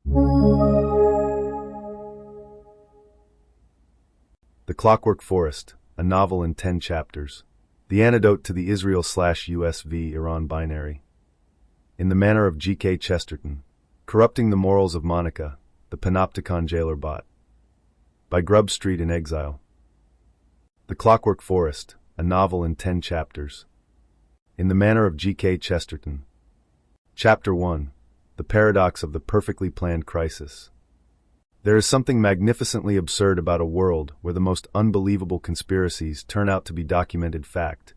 The Clockwork Forest, a novel in 10 chapters. The Antedote to the Israel/US-v Iran binary. In the Manner of G.K. Chesterton. Corrupting the Morals of Monica, the Panopticon Jailer Bot. By Grub Street in Exile. The Clockwork Forest, a novel in 10 chapters. In the Manner of G.K. Chesterton. Chapter 1. The Paradox of the Perfectly Planned Crisis. There is something magnificently absurd about a world where the most unbelievable conspiracies turn out to be documented fact,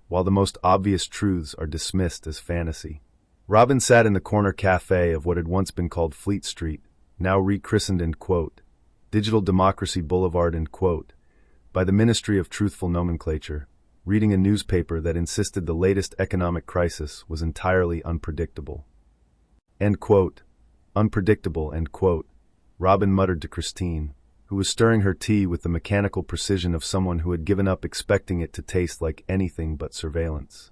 while the most obvious truths are dismissed as fantasy. Robin sat in the corner café of what had once been called Fleet Street, now rechristened Digital Democracy Boulevard by the Ministry of Truthful Nomenclature, reading a newspaper that insisted the latest economic crisis was entirely unpredictable. Unpredictable, Robin muttered to Christine, who was stirring her tea with the mechanical precision of someone who had given up expecting it to taste like anything but surveillance.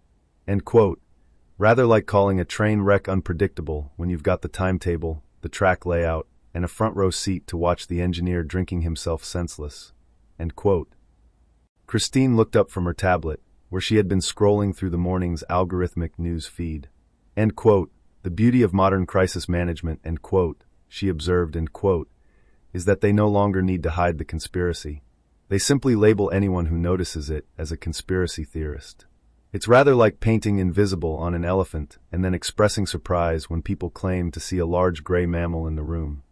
Rather like calling a train wreck unpredictable when you've got the timetable, the track layout, and a front row seat to watch the engineer drinking himself senseless. Christine looked up from her tablet, where she had been scrolling through the morning's algorithmic news feed. The beauty of modern crisis management, she observed, is that they no longer need to hide the conspiracy. They simply label anyone who notices it as a conspiracy theorist. It's rather like painting invisible on an elephant and then expressing surprise when people claim to see a large gray mammal in the room.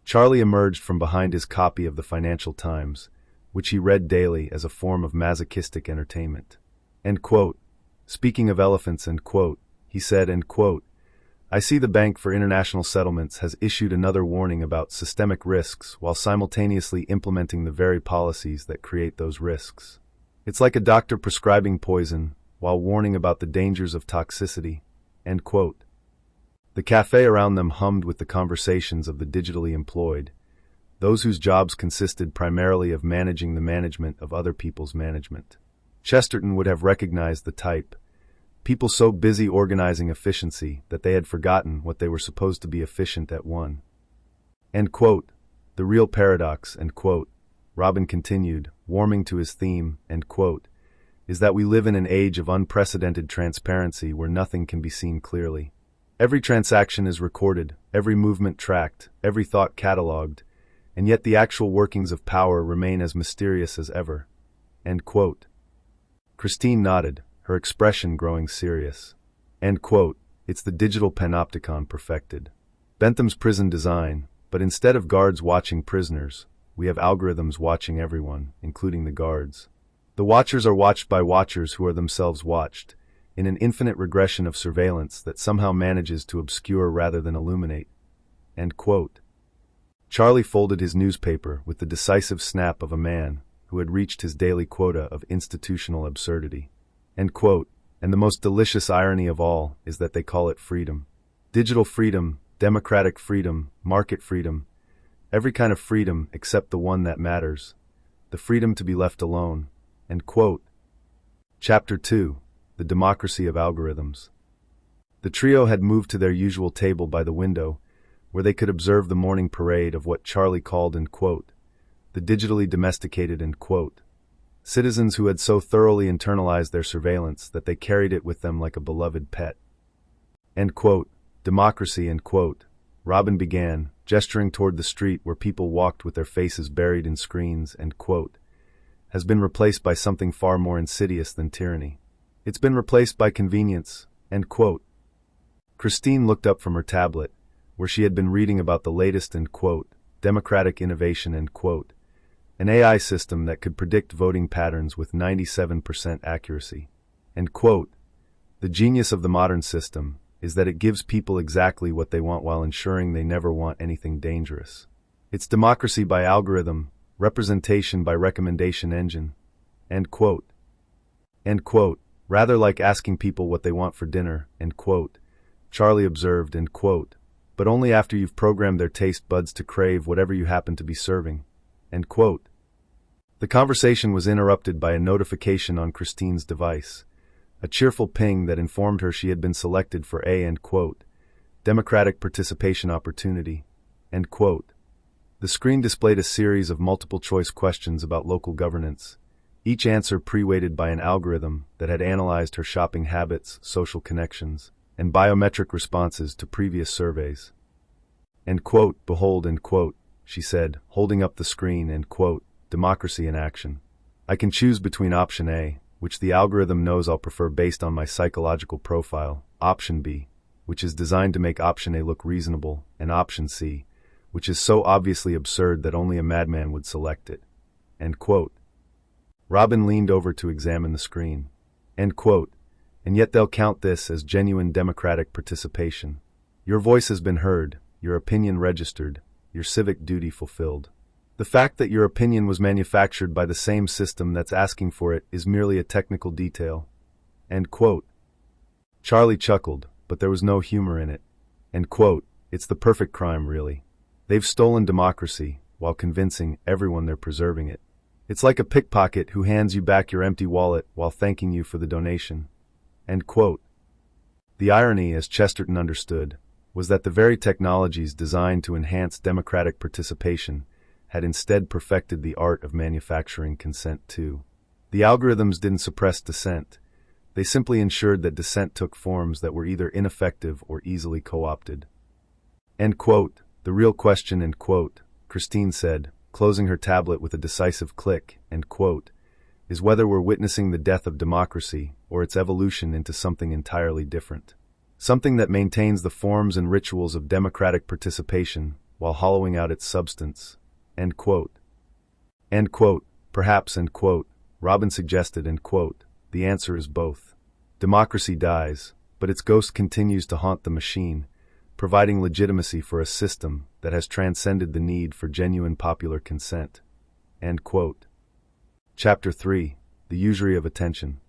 Charlie emerged from behind his copy of the Financial Times, which he read daily as a form of masochistic entertainment. Speaking of elephants, he said, I see the Bank for International Settlements has issued another warning about systemic risks while simultaneously implementing the very policies that create those risks. It's like a doctor prescribing poison while warning about the dangers of toxicity. The cafe around them hummed with the conversations of the digitally employed, those whose jobs consisted primarily of managing the management of other people's management. Chesterton would have recognized the type. People so busy organizing efficiency that they had forgotten what they were supposed to be efficient at one. The real paradox, Robin continued, warming to his theme, is that we live in an age of unprecedented transparency where nothing can be seen clearly. Every transaction is recorded, every movement tracked, every thought catalogued, and yet the actual workings of power remain as mysterious as ever. Christine nodded, her expression growing serious. It's the digital panopticon perfected. Bentham's prison design, but instead of guards watching prisoners, we have algorithms watching everyone, including the guards. The watchers are watched by watchers who are themselves watched, in an infinite regression of surveillance that somehow manages to obscure rather than illuminate. Charlie folded his newspaper with the decisive snap of a man who had reached his daily quota of institutional absurdity. And the most delicious irony of all is that they call it freedom. Digital freedom, democratic freedom, market freedom, every kind of freedom except the one that matters, the freedom to be left alone. Chapter 2. The Democracy of Algorithms. The trio had moved to their usual table by the window, where they could observe the morning parade of what Charlie called, the digitally domesticated, citizens who had so thoroughly internalized their surveillance that they carried it with them like a beloved pet. Democracy, Robin began, gesturing toward the street where people walked with their faces buried in screens, has been replaced by something far more insidious than tyranny. It's been replaced by convenience, Christine looked up from her tablet, where she had been reading about the latest, democratic innovation, an AI system that could predict voting patterns with 97% accuracy. The genius of the modern system is that it gives people exactly what they want while ensuring they never want anything dangerous. It's democracy by algorithm, representation by recommendation engine. Rather like asking people what they want for dinner, Charlie observed, but only after you've programmed their taste buds to crave whatever you happen to be serving. The conversation was interrupted by a notification on Christine's device, a cheerful ping that informed her she had been selected for a Democratic participation opportunity, end quote. The screen displayed a series of multiple-choice questions about local governance, each answer pre-weighted by an algorithm that had analyzed her shopping habits, social connections, and biometric responses to previous surveys. End quote, behold, end quote, she said, holding up the screen, end quote, democracy in action. I can choose between option A, which the algorithm knows I'll prefer based on my psychological profile, option B, which is designed to make option A look reasonable, and option C, which is so obviously absurd that only a madman would select it. End quote. Robin leaned over to examine the screen. End quote. And yet they'll count this as genuine democratic participation. Your voice has been heard, your opinion registered, your civic duty fulfilled. The fact that your opinion was manufactured by the same system that's asking for it is merely a technical detail. End quote. Charlie chuckled, but there was no humor in it. End quote. It's the perfect crime, really. They've stolen democracy while convincing everyone they're preserving it. It's like a pickpocket who hands you back your empty wallet while thanking you for the donation. End quote. The irony, as Chesterton understood, was that the very technologies designed to enhance democratic participation had instead perfected the art of manufacturing consent too. The algorithms didn't suppress dissent. They simply ensured that dissent took forms that were either ineffective or easily co-opted. End quote. The real question, end quote, Christine said, closing her tablet with a decisive click, end quote, is whether we're witnessing the death of democracy or its evolution into something entirely different. Something that maintains the forms and rituals of democratic participation while hollowing out its substance. End quote. End quote. Perhaps, end quote, Robin suggested, end quote, the answer is both. Democracy dies, but its ghost continues to haunt the machine, providing legitimacy for a system that has transcended the need for genuine popular consent. End quote. Chapter 3. The Usury of Attention.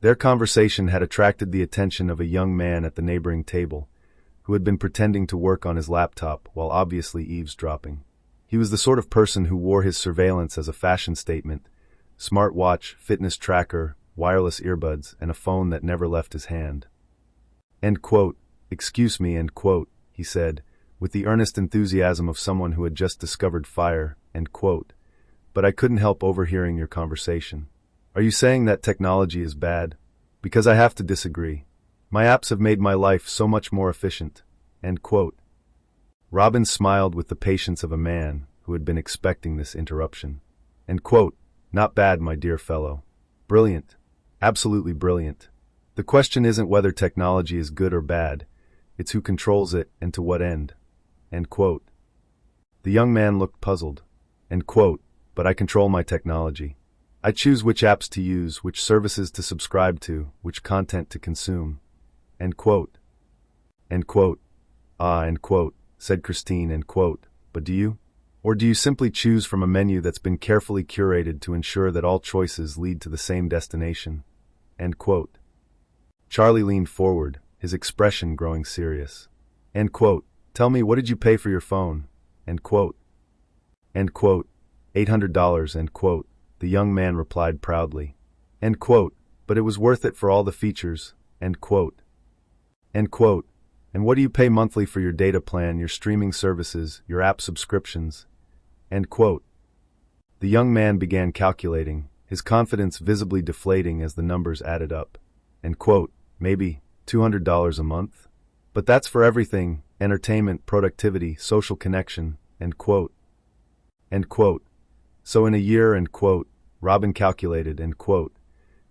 Their conversation had attracted the attention of a young man at the neighboring table, who had been pretending to work on his laptop while obviously eavesdropping. He was the sort of person who wore his surveillance as a fashion statement: smartwatch, fitness tracker, wireless earbuds, and a phone that never left his hand. End quote. Excuse me, end quote, he said, with the earnest enthusiasm of someone who had just discovered fire, end quote, but I couldn't help overhearing your conversation. Are you saying that technology is bad? Because I have to disagree. My apps have made my life so much more efficient, end quote. Robin smiled with the patience of a man who had been expecting this interruption. End quote. Not bad, my dear fellow. Brilliant. Absolutely brilliant. The question isn't whether technology is good or bad. It's who controls it and to what end. End quote. The young man looked puzzled. End quote. But I control my technology. I choose which apps to use, which services to subscribe to, which content to consume. End quote. End quote. End quote, said Christine, end quote. But do you? Or do you simply choose from a menu that's been carefully curated to ensure that all choices lead to the same destination? End quote. Charlie leaned forward, his expression growing serious. End quote. Tell me, what did you pay for your phone? End quote. End quote. $800, end quote, the young man replied proudly. End quote. But it was worth it for all the features, end quote. End quote. And what do you pay monthly for your data plan, your streaming services, your app subscriptions? End quote. The young man began calculating, his confidence visibly deflating as the numbers added up. End quote. Maybe $200 a month? But that's for everything: entertainment, productivity, social connection, end quote. End quote. So in a year, end quote, Robin calculated, end quote,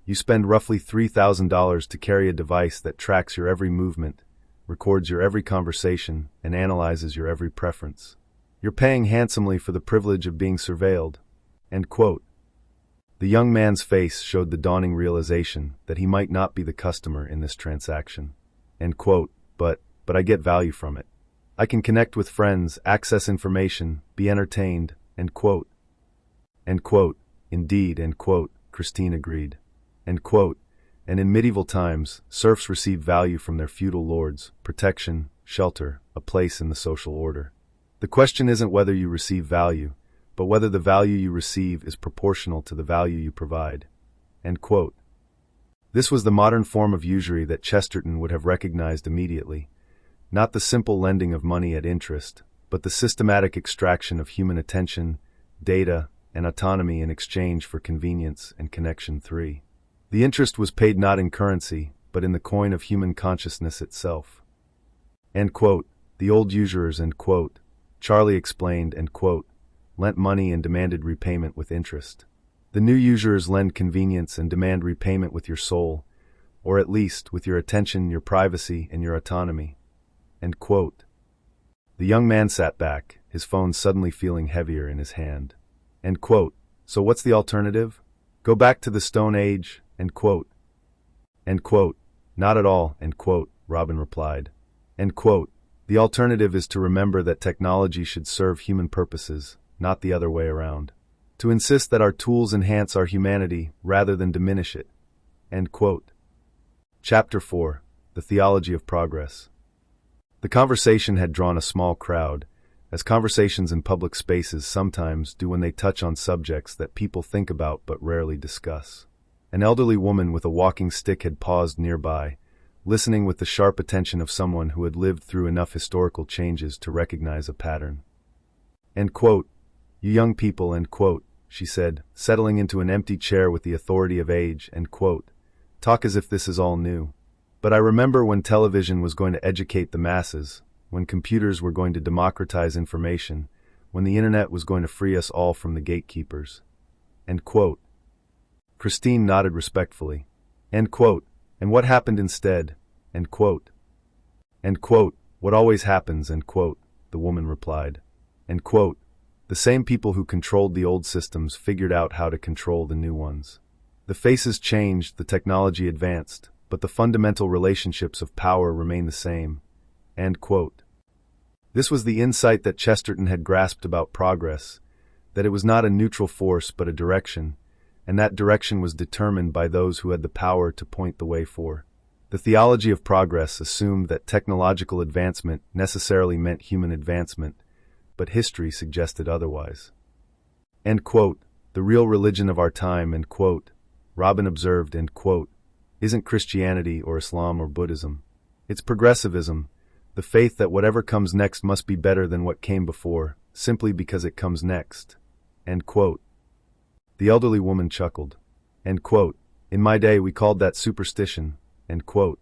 you spend roughly $3,000 to carry a device that tracks your every movement, records your every conversation, and analyzes your every preference. You're paying handsomely for the privilege of being surveilled. End quote. The young man's face showed the dawning realization that he might not be the customer in this transaction. End quote. But I get value from it. I can connect with friends, access information, be entertained, end quote. End quote. Indeed, end quote, Christine agreed. End quote. And in medieval times, serfs received value from their feudal lords: protection, shelter, a place in the social order. The question isn't whether you receive value, but whether the value you receive is proportional to the value you provide. End quote. This was the modern form of usury that Chesterton would have recognized immediately. Not the simple lending of money at interest, but the systematic extraction of human attention, data, and autonomy in exchange for convenience and connection. 3. The interest was paid not in currency, but in the coin of human consciousness itself. End quote. The old usurers, end quote, Charlie explained, end quote, lent money and demanded repayment with interest. The new usurers lend convenience and demand repayment with your soul, or at least with your attention, your privacy, and your autonomy. End quote. The young man sat back, his phone suddenly feeling heavier in his hand. End quote. So what's the alternative? Go back to the Stone Age? End quote. End quote. Not at all, end quote, Robin replied. End quote. The alternative is to remember that technology should serve human purposes, not the other way around. To insist that our tools enhance our humanity rather than diminish it. End quote. Chapter 4. The Theology of Progress. The conversation had drawn a small crowd, as conversations in public spaces sometimes do when they touch on subjects that people think about but rarely discuss. An elderly woman with a walking stick had paused nearby, listening with the sharp attention of someone who had lived through enough historical changes to recognize a pattern. End quote. You young people, end quote, she said, settling into an empty chair with the authority of age, end quote, talk as if this is all new. But I remember when television was going to educate the masses, when computers were going to democratize information, when the internet was going to free us all from the gatekeepers. End quote. Christine nodded respectfully. End quote. And what happened instead? End quote. End quote. What always happens, end quote, the woman replied. End quote. The same people who controlled the old systems figured out how to control the new ones. The faces changed, the technology advanced, but the fundamental relationships of power remain the same. End quote. This was the insight that Chesterton had grasped about progress, that it was not a neutral force but a direction, and that direction was determined by those who had the power to point the way for. The theology of progress assumed that technological advancement necessarily meant human advancement, but history suggested otherwise. End quote. The real religion of our time, end quote, Robin observed, end quote, isn't Christianity or Islam or Buddhism. It's progressivism, the faith that whatever comes next must be better than what came before, simply because it comes next. End quote. The elderly woman chuckled. End quote. In my day we called that superstition. End quote.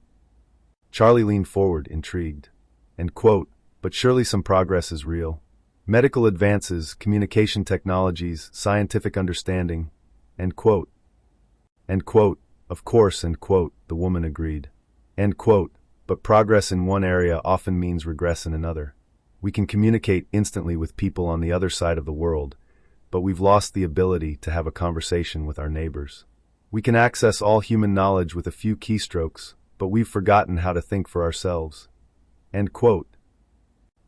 Charlie leaned forward, intrigued. End quote. But surely some progress is real. Medical advances, communication technologies, scientific understanding. End quote. End quote. Of course, end quote, the woman agreed. End quote. But progress in one area often means regress in another. We can communicate instantly with people on the other side of the world, but we've lost the ability to have a conversation with our neighbors. We can access all human knowledge with a few keystrokes, but we've forgotten how to think for ourselves. End quote.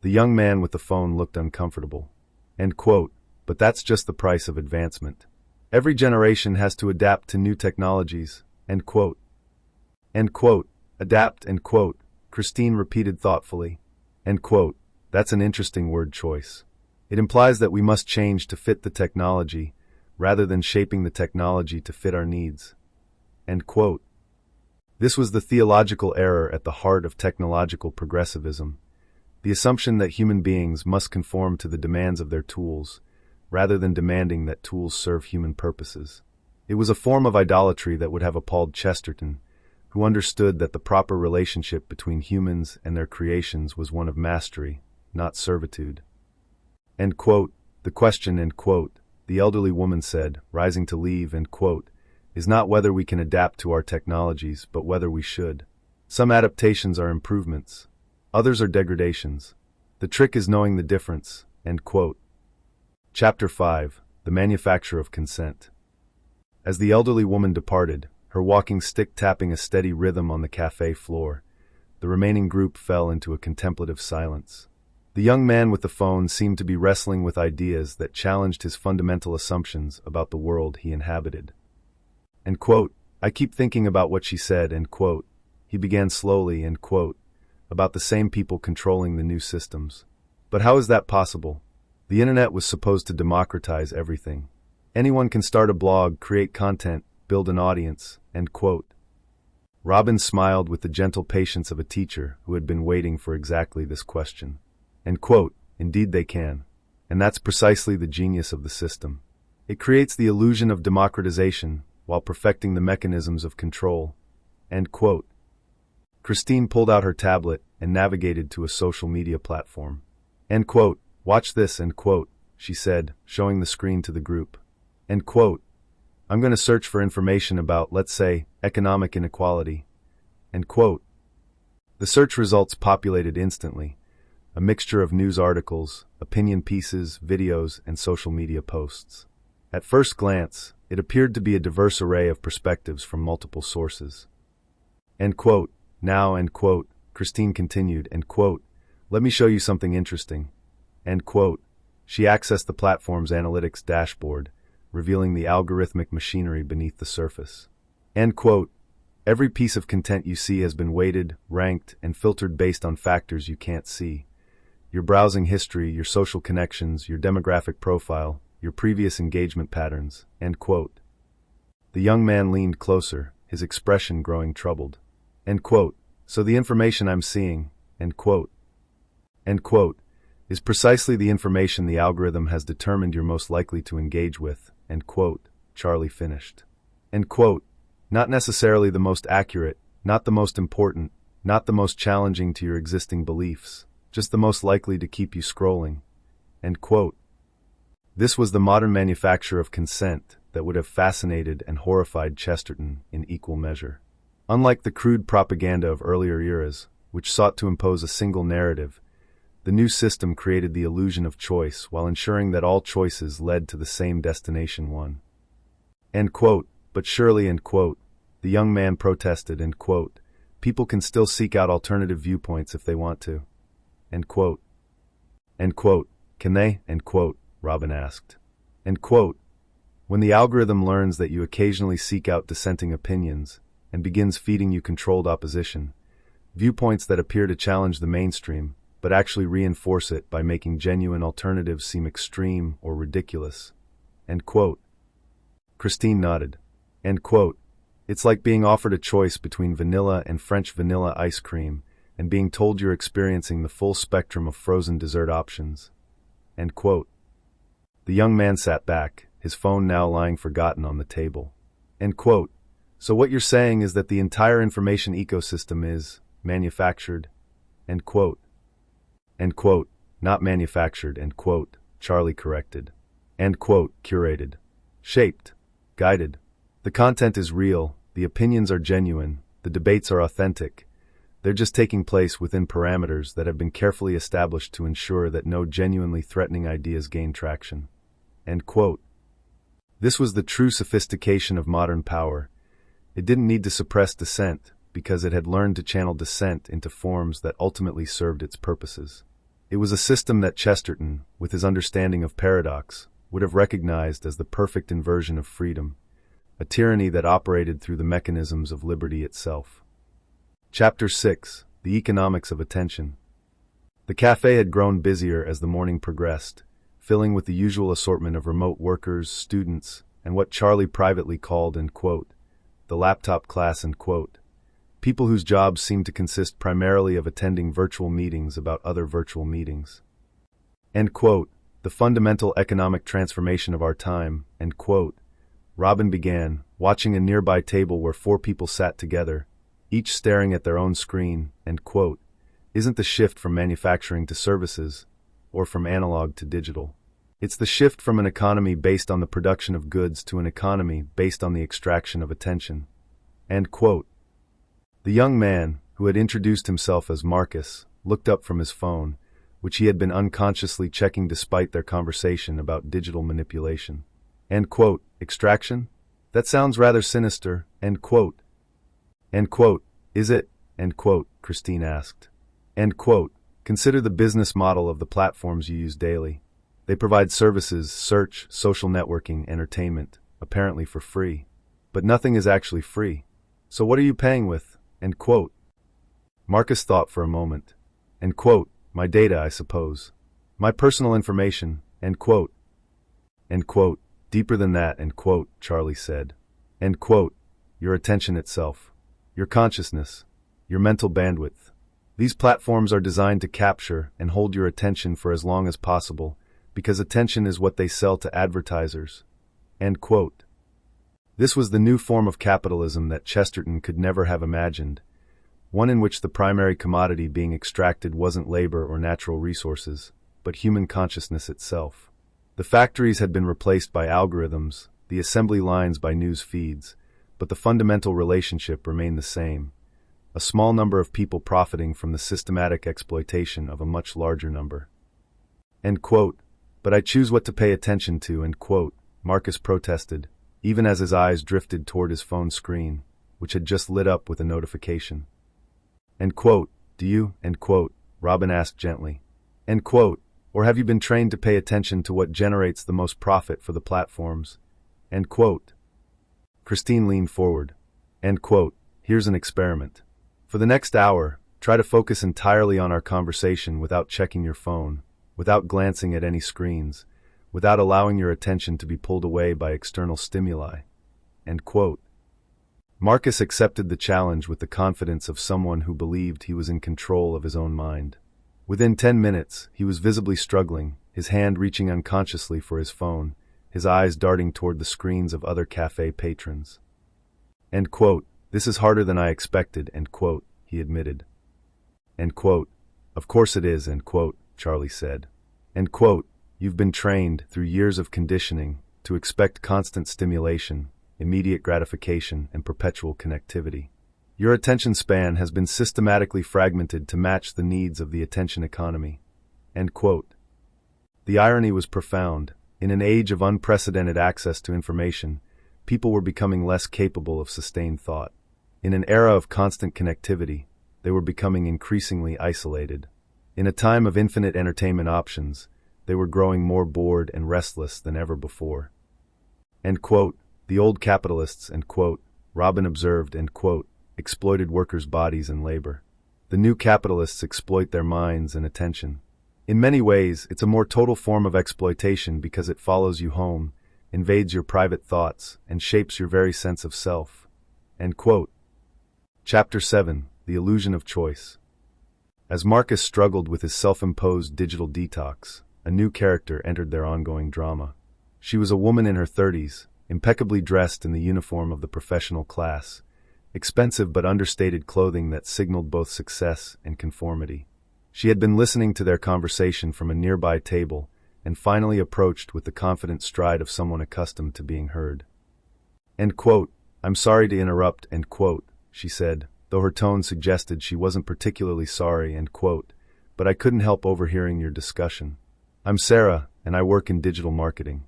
The young man with the phone looked uncomfortable. End quote. But that's just the price of advancement. Every generation has to adapt to new technologies. End quote. End quote. Adapt, end quote, Christine repeated thoughtfully. End quote. That's an interesting word choice. It implies that we must change to fit the technology, rather than shaping the technology to fit our needs. End quote. This was the theological error at the heart of technological progressivism, the assumption that human beings must conform to the demands of their tools, rather than demanding that tools serve human purposes. It was a form of idolatry that would have appalled Chesterton, who understood that the proper relationship between humans and their creations was one of mastery, not servitude. End quote. The question, end quote, the elderly woman said, rising to leave, end quote, is not whether we can adapt to our technologies, but whether we should. Some adaptations are improvements. Others are degradations. The trick is knowing the difference. End quote. Chapter 5. The Manufacture of Consent. As the elderly woman departed, her walking stick tapping a steady rhythm on the café floor, the remaining group fell into a contemplative silence. The young man with the phone seemed to be wrestling with ideas that challenged his fundamental assumptions about the world he inhabited. End quote. I keep thinking about what she said, end quote. He began slowly, end quote, about the same people controlling the new systems. But how is that possible? The internet was supposed to democratize everything. Anyone can start a blog, create content, build an audience, end quote. Robin smiled with the gentle patience of a teacher who had been waiting for exactly this question. End quote. Indeed they can. And that's precisely the genius of the system. It creates the illusion of democratization while perfecting the mechanisms of control. End quote. Christine pulled out her tablet and navigated to a social media platform. End quote. Watch this, end quote, she said, showing the screen to the group. End quote. I'm going to search for information about, let's say, economic inequality. End quote. The search results populated instantly, a mixture of news articles, opinion pieces, videos, and social media posts. At first glance, it appeared to be a diverse array of perspectives from multiple sources. End quote. Now, end quote, Christine continued, end quote, let me show you something interesting. End quote. She accessed the platform's analytics dashboard, revealing the algorithmic machinery beneath the surface. End quote. Every piece of content you see has been weighted, ranked, and filtered based on factors you can't see. Your browsing history, your social connections, your demographic profile, your previous engagement patterns. End quote. The young man leaned closer, his expression growing troubled. End quote. So the information I'm seeing, end quote, is precisely the information the algorithm has determined you're most likely to engage with, end quote, Charlie finished. End quote. Not necessarily the most accurate, not the most important, not the most challenging to your existing beliefs, just the most likely to keep you scrolling, end quote. This was the modern manufacture of consent that would have fascinated and horrified Chesterton in equal measure. Unlike the crude propaganda of earlier eras, which sought to impose a single narrative, the new system created the illusion of choice while ensuring that all choices led to the same destination one. End quote. But surely, end quote, the young man protested, end quote, people can still seek out alternative viewpoints if they want to. End quote. End quote. Can they? End quote, Robin asked. End quote. When the algorithm learns that you occasionally seek out dissenting opinions, and begins feeding you controlled opposition, viewpoints that appear to challenge the mainstream, but actually reinforce it by making genuine alternatives seem extreme or ridiculous. End quote. Christine nodded. End quote. It's like being offered a choice between vanilla and French vanilla ice cream and being told you're experiencing the full spectrum of frozen dessert options. End quote. The young man sat back, his phone now lying forgotten on the table. End quote. So what you're saying is that the entire information ecosystem is manufactured, end quote. End quote. Not manufactured, end quote, Charlie corrected. End quote. Curated. Shaped. Guided. The content is real, the opinions are genuine, the debates are authentic. They're just taking place within parameters that have been carefully established to ensure that no genuinely threatening ideas gain traction. End quote. This was the true sophistication of modern power. It didn't need to suppress dissent, because it had learned to channel dissent into forms that ultimately served its purposes. It was a system that Chesterton, with his understanding of paradox, would have recognized as the perfect inversion of freedom, a tyranny that operated through the mechanisms of liberty itself. Chapter 6. The Economics of Attention. The café had grown busier as the morning progressed, filling with the usual assortment of remote workers, students, and what Charlie privately called, end quote, the laptop class, end quote, people whose jobs seemed to consist primarily of attending virtual meetings about other virtual meetings. End quote. The fundamental economic transformation of our time, end quote. Robin began, watching a nearby table where 4 people sat together, each staring at their own screen, end quote, isn't the shift from manufacturing to services, or from analog to digital. It's the shift from an economy based on the production of goods to an economy based on the extraction of attention. End quote. The young man, who had introduced himself as Marcus, looked up from his phone, which he had been unconsciously checking despite their conversation about digital manipulation. End quote. Extraction? That sounds rather sinister, end quote. End quote. Is it? End quote, Christine asked. End quote. Consider the business model of the platforms you use daily. They provide services, search, social networking, entertainment, apparently for free. But nothing is actually free. So what are you paying with? End quote. Marcus thought for a moment. End quote. My data, I suppose. My personal information, end quote. End quote. Deeper than that, end quote, Charlie said. End quote. Your attention itself. your consciousness, your mental bandwidth. These platforms are designed to capture and hold your attention for as long as possible, because attention is what they sell to advertisers. End quote. This was the new form of capitalism that Chesterton could never have imagined, one in which the primary commodity being extracted wasn't labor or natural resources, but human consciousness itself. The factories had been replaced by algorithms, the assembly lines by news feeds, but the fundamental relationship remained the same. A small number of people profiting from the systematic exploitation of a much larger number. End quote. But I choose what to pay attention to, end quote, Marcus protested, even as his eyes drifted toward his phone screen, which had just lit up with a notification. End quote. Do you, end quote, Robin asked gently. End quote. Or have you been trained to pay attention to what generates the most profit for the platforms? End quote. Christine leaned forward. End quote. Here's an experiment. For the next hour, try to focus entirely on our conversation without checking your phone, without glancing at any screens, without allowing your attention to be pulled away by external stimuli. End quote. Marcus accepted the challenge with the confidence of someone who believed he was in control of his own mind. Within 10 minutes, he was visibly struggling, his hand reaching unconsciously for his phone, his eyes darting toward the screens of other café patrons. End quote. This is harder than I expected, end quote, he admitted. End quote. Of course it is, end quote, Charlie said. End quote. You've been trained, through years of conditioning, to expect constant stimulation, immediate gratification, and perpetual connectivity. Your attention span has been systematically fragmented to match the needs of the attention economy. End quote. The irony was profound. In an age of unprecedented access to information, people were becoming less capable of sustained thought. In an era of constant connectivity, they were becoming increasingly isolated. In a time of infinite entertainment options, they were growing more bored and restless than ever before. End quote. The old capitalists, end quote, Robin observed, end quote, exploited workers' bodies and labor. The new capitalists exploit their minds and attention. In many ways, it's a more total form of exploitation because it follows you home, invades your private thoughts, and shapes your very sense of self. End quote. Chapter 7. The Illusion of Choice. As Marcus struggled with his self-imposed digital detox, a new character entered their ongoing drama. She was a woman in her 30s, impeccably dressed in the uniform of the professional class, expensive but understated clothing that signaled both success and conformity. She had been listening to their conversation from a nearby table and finally approached with the confident stride of someone accustomed to being heard. End quote. I'm sorry to interrupt, end quote, she said, though her tone suggested she wasn't particularly sorry, end quote, but I couldn't help overhearing your discussion. I'm Sarah, and I work in digital marketing.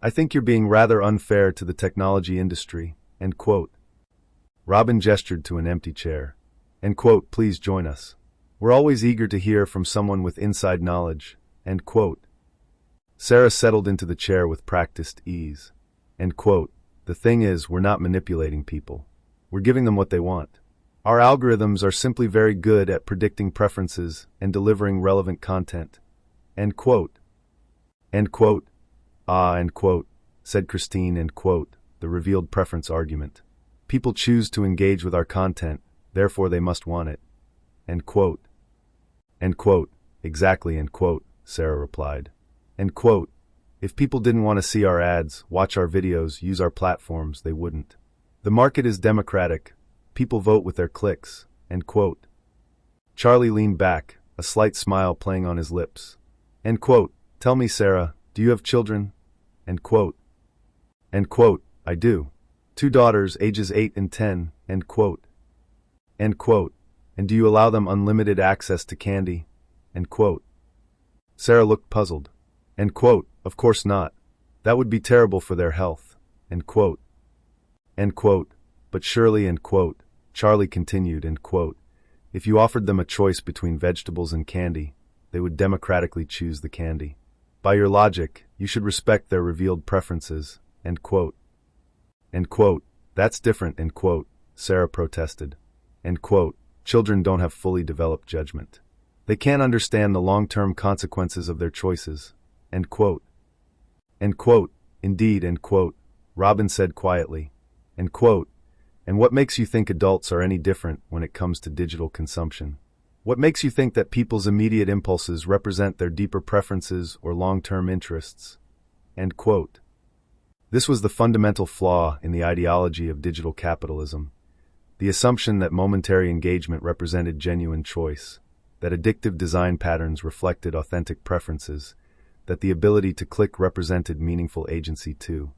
I think you're being rather unfair to the technology industry, end quote. Robin gestured to an empty chair. End quote, please join us. We're always eager to hear from someone with inside knowledge, end quote. Sarah settled into the chair with practiced ease. End quote. The thing is, we're not manipulating people. We're giving them what they want. Our algorithms are simply very good at predicting preferences and delivering relevant content. End quote. End quote. Ah, end quote, said Christine, end quote, the revealed preference argument. People choose to engage with our content, therefore they must want it. End quote. End quote. Exactly, end quote, Sarah replied. End quote. If people didn't want to see our ads, watch our videos, use our platforms, they wouldn't. The market is democratic. People vote with their clicks. End quote. Charlie leaned back, a slight smile playing on his lips. End quote. Tell me, Sarah, do you have children? End quote. End quote. I do. 2 daughters, ages 8 and 10. End quote. End quote. And do you allow them unlimited access to candy? End quote. Sarah looked puzzled. End quote. Of course not. That would be terrible for their health. End quote. End quote. But surely, end quote, Charlie continued, end quote, if you offered them a choice between vegetables and candy, they would democratically choose the candy. By your logic, you should respect their revealed preferences, end quote. End quote. That's different, end quote, Sarah protested. End quote. Children don't have fully developed judgment. They can't understand the long-term consequences of their choices, end quote. End quote. Indeed, end quote, Robin said quietly. End quote. And what makes you think adults are any different when it comes to digital consumption? What makes you think that people's immediate impulses represent their deeper preferences or long-term interests?" End quote. This was the fundamental flaw in the ideology of digital capitalism. The assumption that momentary engagement represented genuine choice, that addictive design patterns reflected authentic preferences, that the ability to click represented meaningful agency too.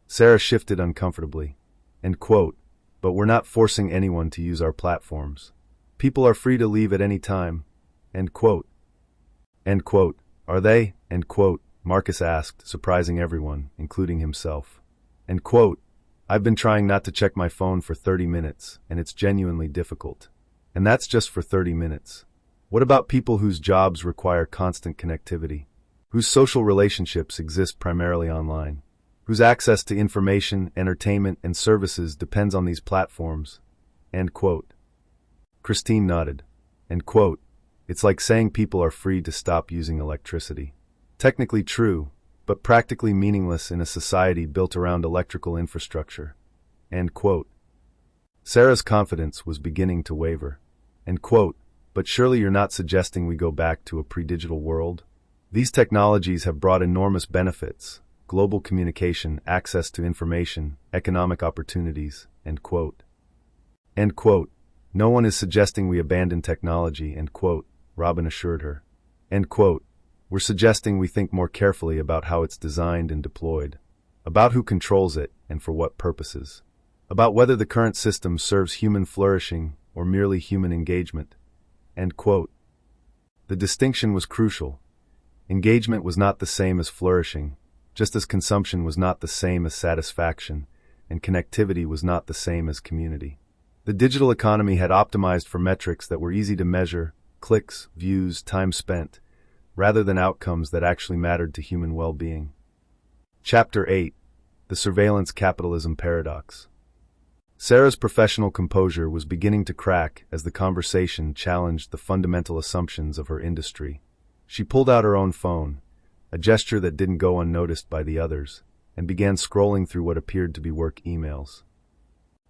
Sarah shifted uncomfortably. End quote. "But we're not forcing anyone to use our platforms. People are free to leave at any time." End quote. End quote. "Are they?" End quote. Marcus asked, surprising everyone, including himself. End quote. "I've been trying not to check my phone for 30 minutes, and it's genuinely difficult. And that's just for 30 minutes. What about people whose jobs require constant connectivity? Whose social relationships exist primarily online? Whose access to information, entertainment, and services depends on these platforms?" End quote. Christine nodded. End quote. "It's like saying people are free to stop using electricity. Technically true, but practically meaningless in a society built around electrical infrastructure." End quote. Sarah's confidence was beginning to waver. End quote. "But surely you're not suggesting we go back to a pre-digital world? These technologies have brought enormous benefits: global communication, access to information, economic opportunities." End quote. End quote. "No one is suggesting we abandon technology," end quote, Robin assured her. End quote. "We're suggesting we think more carefully about how it's designed and deployed, about who controls it and for what purposes, about whether the current system serves human flourishing or merely human engagement." End quote. The distinction was crucial. Engagement was not the same as flourishing, just as consumption was not the same as satisfaction, and connectivity was not the same as community. The digital economy had optimized for metrics that were easy to measure: clicks, views, time spent, rather than outcomes that actually mattered to human well-being. Chapter 8. The Surveillance Capitalism Paradox. Sarah's professional composure was beginning to crack as the conversation challenged the fundamental assumptions of her industry. She pulled out her own phone, a gesture that didn't go unnoticed by the others, and began scrolling through what appeared to be work emails.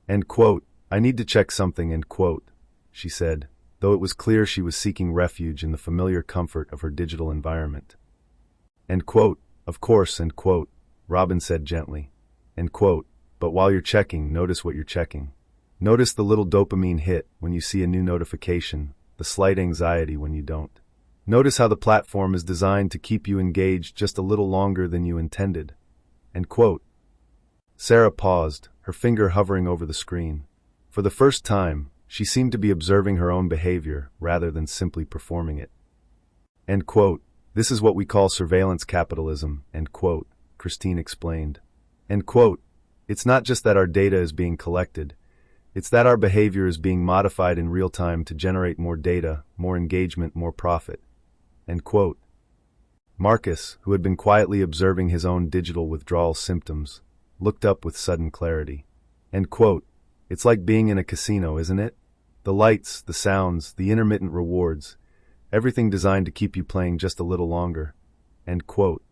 End quote. "I need to check something," end quote, she said, though it was clear she was seeking refuge in the familiar comfort of her digital environment. End quote. "Of course," end quote, Robin said gently. End quote. "But while you're checking, notice what you're checking. Notice the little dopamine hit when you see a new notification, the slight anxiety when you don't. Notice how the platform is designed to keep you engaged just a little longer than you intended." End quote. Sarah paused, her finger hovering over the screen. For the first time, she seemed to be observing her own behavior rather than simply performing it. End quote. "This is what we call surveillance capitalism," end quote, Christine explained. End quote. "It's not just that our data is being collected, it's that our behavior is being modified in real time to generate more data, more engagement, more profit." End quote. Marcus, who had been quietly observing his own digital withdrawal symptoms, looked up with sudden clarity. End quote. "It's like being in a casino, isn't it? The lights, the sounds, the intermittent rewards, everything designed to keep you playing just a little longer." End quote.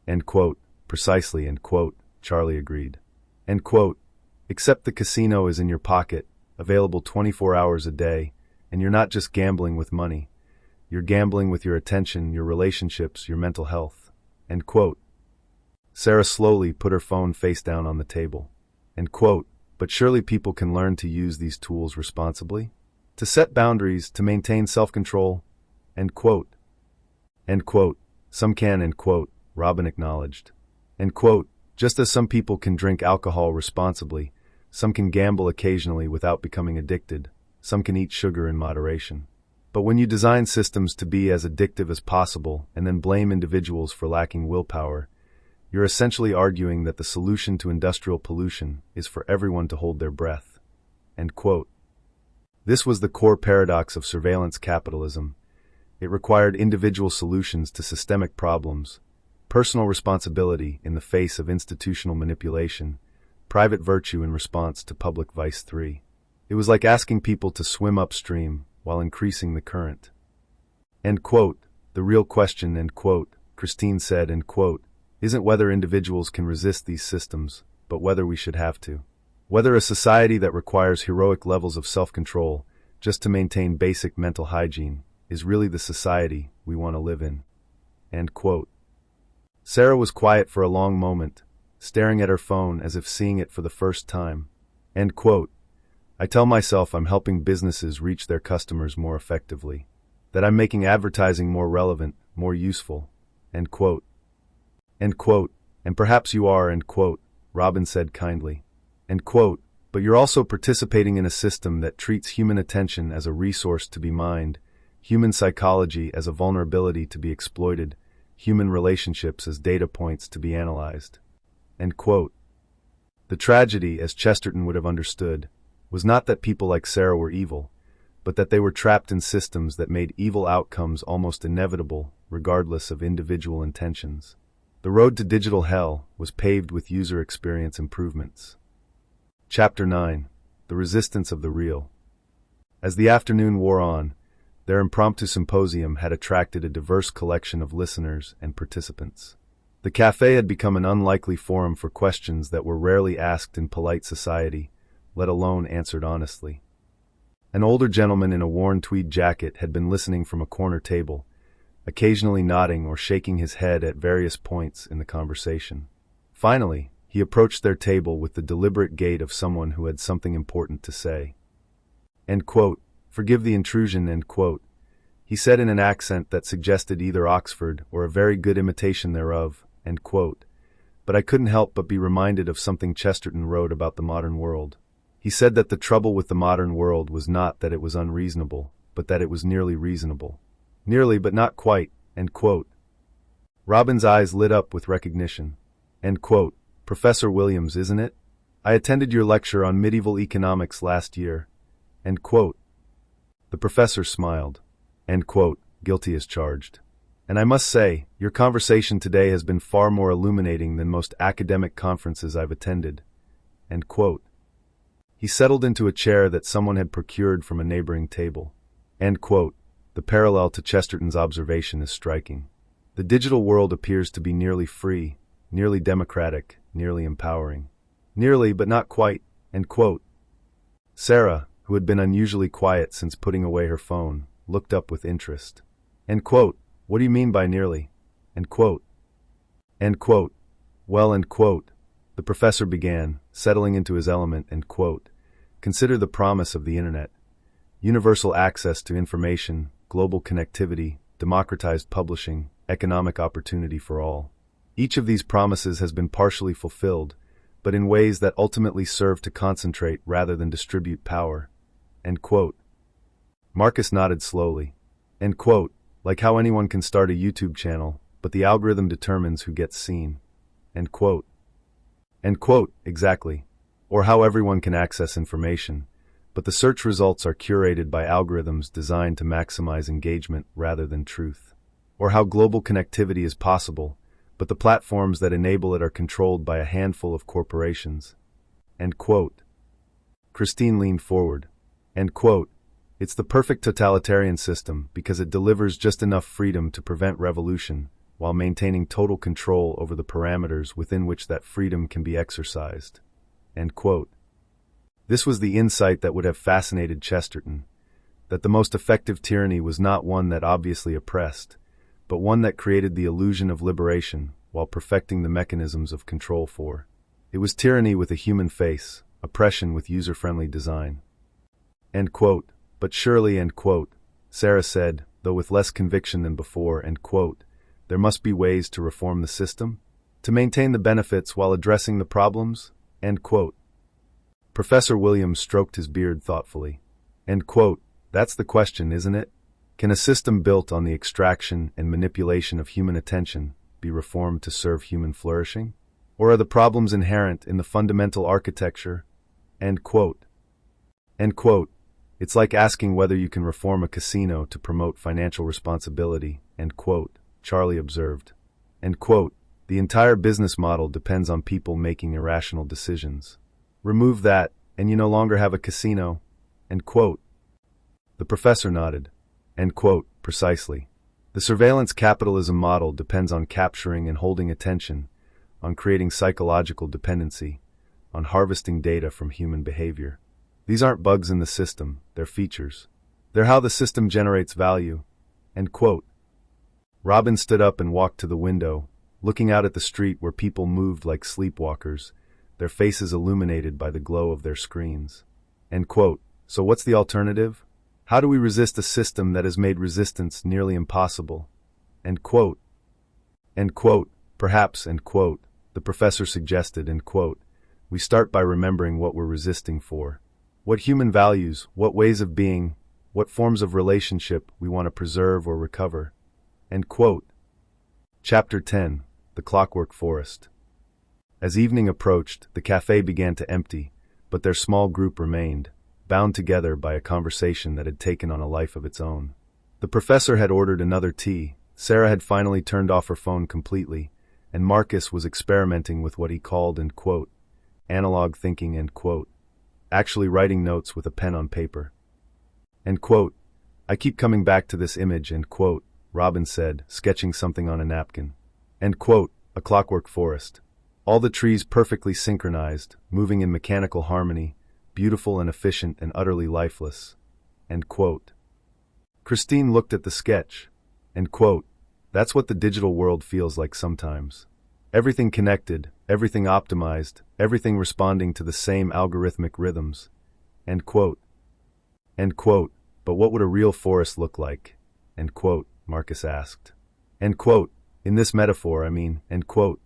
End quote. "Precisely," end quote, Charlie agreed. End quote. "Except the casino is in your pocket, available 24 hours a day, and you're not just gambling with money. You're gambling with your attention, your relationships, your mental health." End quote. Sarah slowly put her phone face down on the table. End quote. "But surely people can learn to use these tools responsibly? To set boundaries, to maintain self-control?" End quote. End quote. "Some can," end quote, Robin acknowledged. End quote. "Just as some people can drink alcohol responsibly, some can gamble occasionally without becoming addicted, some can eat sugar in moderation. But when you design systems to be as addictive as possible and then blame individuals for lacking willpower, you're essentially arguing that the solution to industrial pollution is for everyone to hold their breath." End quote. This was the core paradox of surveillance capitalism. It required individual solutions to systemic problems, personal responsibility in the face of institutional manipulation, private virtue in response to public vice. 3. It was like asking people to swim upstream while increasing the current. End quote. "The real question," end quote, Christine said, end quote, "isn't whether individuals can resist these systems, but whether we should have to. Whether a society that requires heroic levels of self-control just to maintain basic mental hygiene is really the society we want to live in. End quote. Sarah was quiet for a long moment, staring at her phone as if seeing it for the first time. End quote. I tell myself I'm helping businesses reach their customers more effectively, that I'm making advertising more relevant, more useful. End quote. End quote. And perhaps you are, end quote, Robin said kindly. End quote. But you're also participating in a system that treats human attention as a resource to be mined, human psychology as a vulnerability to be exploited, human relationships as data points to be analyzed. End quote. The tragedy, as Chesterton would have understood, was not that people like Sarah were evil, but that they were trapped in systems that made evil outcomes almost inevitable, regardless of individual intentions. The road to digital hell was paved with user experience improvements. Chapter 9. The Resistance of the Real. As the afternoon wore on, their impromptu symposium had attracted a diverse collection of listeners and participants. The café had become an unlikely forum for questions that were rarely asked in polite society, let alone answered honestly. An older gentleman in a worn tweed jacket had been listening from a corner table, occasionally nodding or shaking his head at various points in the conversation. Finally, he approached their table with the deliberate gait of someone who had something important to say. End quote. Forgive the intrusion, end quote, he said in an accent that suggested either Oxford or a very good imitation thereof, end quote. But I couldn't help but be reminded of something Chesterton wrote about the modern world. He said that the trouble with the modern world was not that it was unreasonable, but that it was nearly reasonable. Nearly, but not quite, end quote. Robin's eyes lit up with recognition. End quote. Professor Williams, isn't it? I attended your lecture on medieval economics last year. End quote. The professor smiled. End quote. Guilty as charged. And I must say, your conversation today has been far more illuminating than most academic conferences I've attended. End quote. He settled into a chair that someone had procured from a neighboring table. End quote. The parallel to Chesterton's observation is striking. The digital world appears to be nearly free, nearly democratic, nearly empowering. Nearly, but not quite. End quote. Sarah, who had been unusually quiet since putting away her phone, looked up with interest. End quote. What do you mean by nearly? End quote. End quote. Well, end quote. The professor began, settling into his element, end quote. Consider the promise of the internet. Universal access to information, global connectivity, democratized publishing, economic opportunity for all. Each of these promises has been partially fulfilled, but in ways that ultimately serve to concentrate rather than distribute power. End quote. Marcus nodded slowly. End quote. Like how anyone can start a YouTube channel, but the algorithm determines who gets seen. End quote. End quote, exactly. Or how everyone can access information, but the search results are curated by algorithms designed to maximize engagement rather than truth. Or how global connectivity is possible, but the platforms that enable it are controlled by a handful of corporations. End quote. Christine leaned forward. End quote. It's the perfect totalitarian system because it delivers just enough freedom to prevent revolution while maintaining total control over the parameters within which that freedom can be exercised. End quote. This was the insight that would have fascinated Chesterton, that the most effective tyranny was not one that obviously oppressed, but one that created the illusion of liberation while perfecting the mechanisms of control for. It was tyranny with a human face, oppression with user-friendly design. End quote. But surely, end quote, Sarah said, though with less conviction than before, end quote, there must be ways to reform the system, to maintain the benefits while addressing the problems, end quote. Professor Williams stroked his beard thoughtfully. End quote, that's the question, isn't it? Can a system built on the extraction and manipulation of human attention be reformed to serve human flourishing? Or are the problems inherent in the fundamental architecture? End quote. End quote. It's like asking whether you can reform a casino to promote financial responsibility, end quote, Charlie observed. End quote. The entire business model depends on people making irrational decisions. Remove that, and you no longer have a casino, end quote. The professor nodded. End quote, precisely. The surveillance capitalism model depends on capturing and holding attention, on creating psychological dependency, on harvesting data from human behavior. These aren't bugs in the system, they're features. They're how the system generates value. End quote. Robin stood up and walked to the window, looking out at the street where people moved like sleepwalkers, their faces illuminated by the glow of their screens. End quote. So what's the alternative? How do we resist a system that has made resistance nearly impossible? End quote. End quote. Perhaps, end quote, the professor suggested, end quote, we start by remembering what we're resisting for. What human values, what ways of being, what forms of relationship we want to preserve or recover. End quote. Chapter 10. The Clockwork Forest. As evening approached, the café began to empty, but their small group remained, bound together by a conversation that had taken on a life of its own. The professor had ordered another tea, Sarah had finally turned off her phone completely, and Marcus was experimenting with what he called, end quote, analog thinking, end quote, actually writing notes with a pen on paper. End quote. I keep coming back to this image, end quote, Robin said, sketching something on a napkin. End quote, a clockwork forest. All the trees perfectly synchronized, moving in mechanical harmony, beautiful and efficient and utterly lifeless. End quote. Christine looked at the sketch. End quote. That's what the digital world feels like sometimes. Everything connected, everything optimized, everything responding to the same algorithmic rhythms. End quote. End quote. But what would a real forest look like? End quote, Marcus asked. End quote. In this metaphor, I mean, end quote.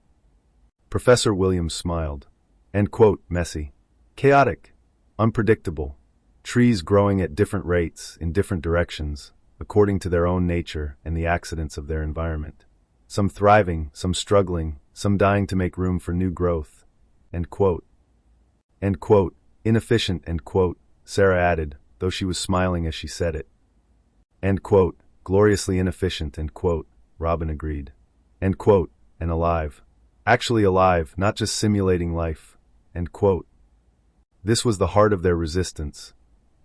Professor Williams smiled. End quote, messy. Chaotic. Unpredictable. Trees growing at different rates, in different directions, according to their own nature and the accidents of their environment. Some thriving, some struggling, some dying to make room for new growth. End quote. End quote. Inefficient, end quote, Sarah added, though she was smiling as she said it. End quote. Gloriously inefficient, end quote, Robin agreed. End quote. And alive. Actually alive, not just simulating life. End quote. This was the heart of their resistance.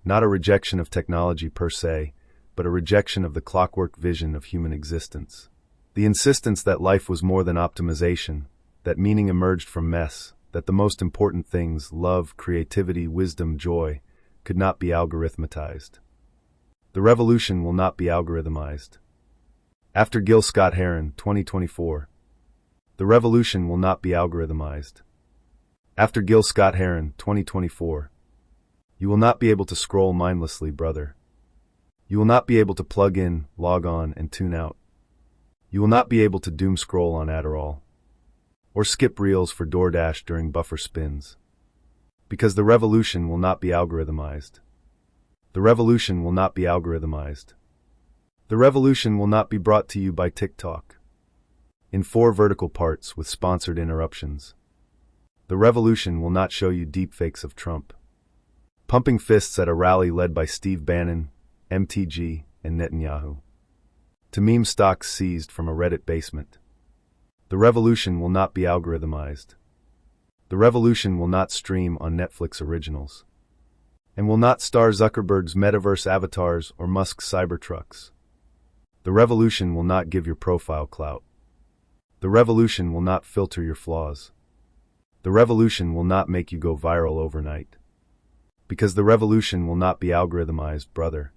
Not a rejection of technology per se, but a rejection of the clockwork vision of human existence. The insistence that life was more than optimization, that meaning emerged from mess, that the most important things, love, creativity, wisdom, joy, could not be algorithmatized. The revolution will not be algorithmized. After Gil Scott Heron, 2024. The revolution will not be algorithmized. After Gil Scott Heron, 2024. You will not be able to scroll mindlessly, brother. You will not be able to plug in, log on, and tune out. You will not be able to doom scroll on Adderall. Or skip reels for DoorDash during buffer spins. Because the revolution will not be algorithmized. The revolution will not be algorithmized. The revolution will not be brought to you by TikTok. In 4 vertical parts with sponsored interruptions. The revolution will not show you deepfakes of Trump. Pumping fists at a rally led by Steve Bannon, MTG, and Netanyahu. To meme stocks seized from a Reddit basement. The revolution will not be algorithmized. The revolution will not stream on Netflix originals. And will not star Zuckerberg's metaverse avatars or Musk's Cybertrucks. The revolution will not give your profile clout. The revolution will not filter your flaws. The revolution will not make you go viral overnight. Because the revolution will not be algorithmized, brother.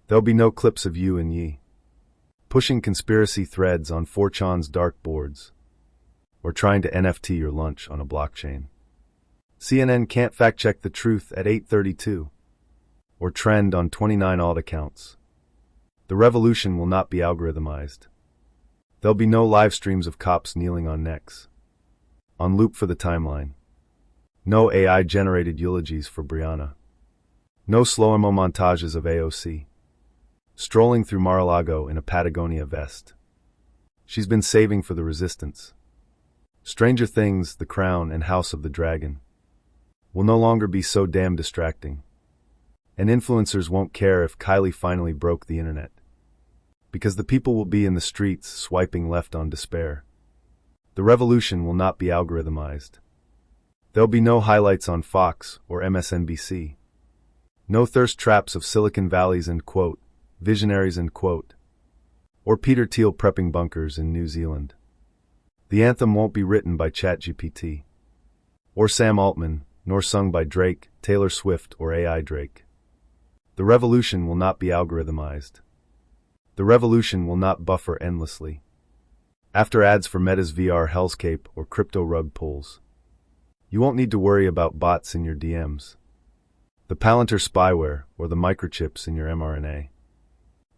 There'll be no clips of you and ye. Pushing conspiracy threads on 4chan's dark boards. Or trying to NFT your lunch on a blockchain. CNN can't fact-check the truth at 8:32. Or trend on 29 alt accounts. The revolution will not be algorithmized. There'll be no live streams of cops kneeling on necks. On loop for the timeline. No AI-generated eulogies for Brianna. No slow-mo montages of AOC. Strolling through Mar-a-Lago in a Patagonia vest. She's been saving for the resistance. Stranger Things, The Crown, and House of the Dragon will no longer be so damn distracting. And influencers won't care if Kylie finally broke the internet. Because the people will be in the streets swiping left on despair. The revolution will not be algorithmized. There'll be no highlights on Fox or MSNBC. No thirst traps of Silicon Valley's, end quote, visionaries, end quote. Or Peter Thiel prepping bunkers in New Zealand. The anthem won't be written by ChatGPT. or Sam Altman, nor sung by Drake, Taylor Swift, or AI Drake. The revolution will not be algorithmized. The revolution will not buffer endlessly. After ads for Meta's VR hellscape or crypto rug pulls. You won't need to worry about bots in your DMs, the Palantir spyware, or the microchips in your mRNA.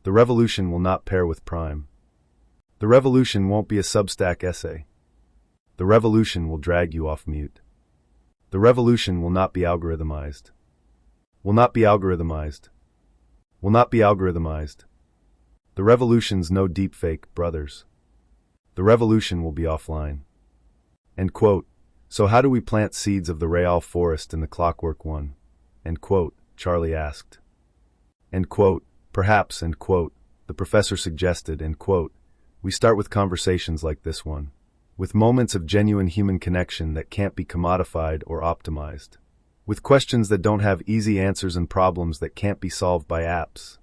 The revolution will not pair with Prime. The revolution won't be a Substack essay. The revolution will drag you off mute. The revolution will not be algorithmized. Will not be algorithmized. Will not be algorithmized. The revolution's no deepfake, brothers. The revolution will be offline. End quote. So how do we plant seeds of the real forest in the Clockwork one? End quote, Charlie asked. End quote, perhaps, end quote, the professor suggested, end quote, we start with conversations like this one, with moments of genuine human connection that can't be commodified or optimized, with questions that don't have easy answers and problems that can't be solved by apps,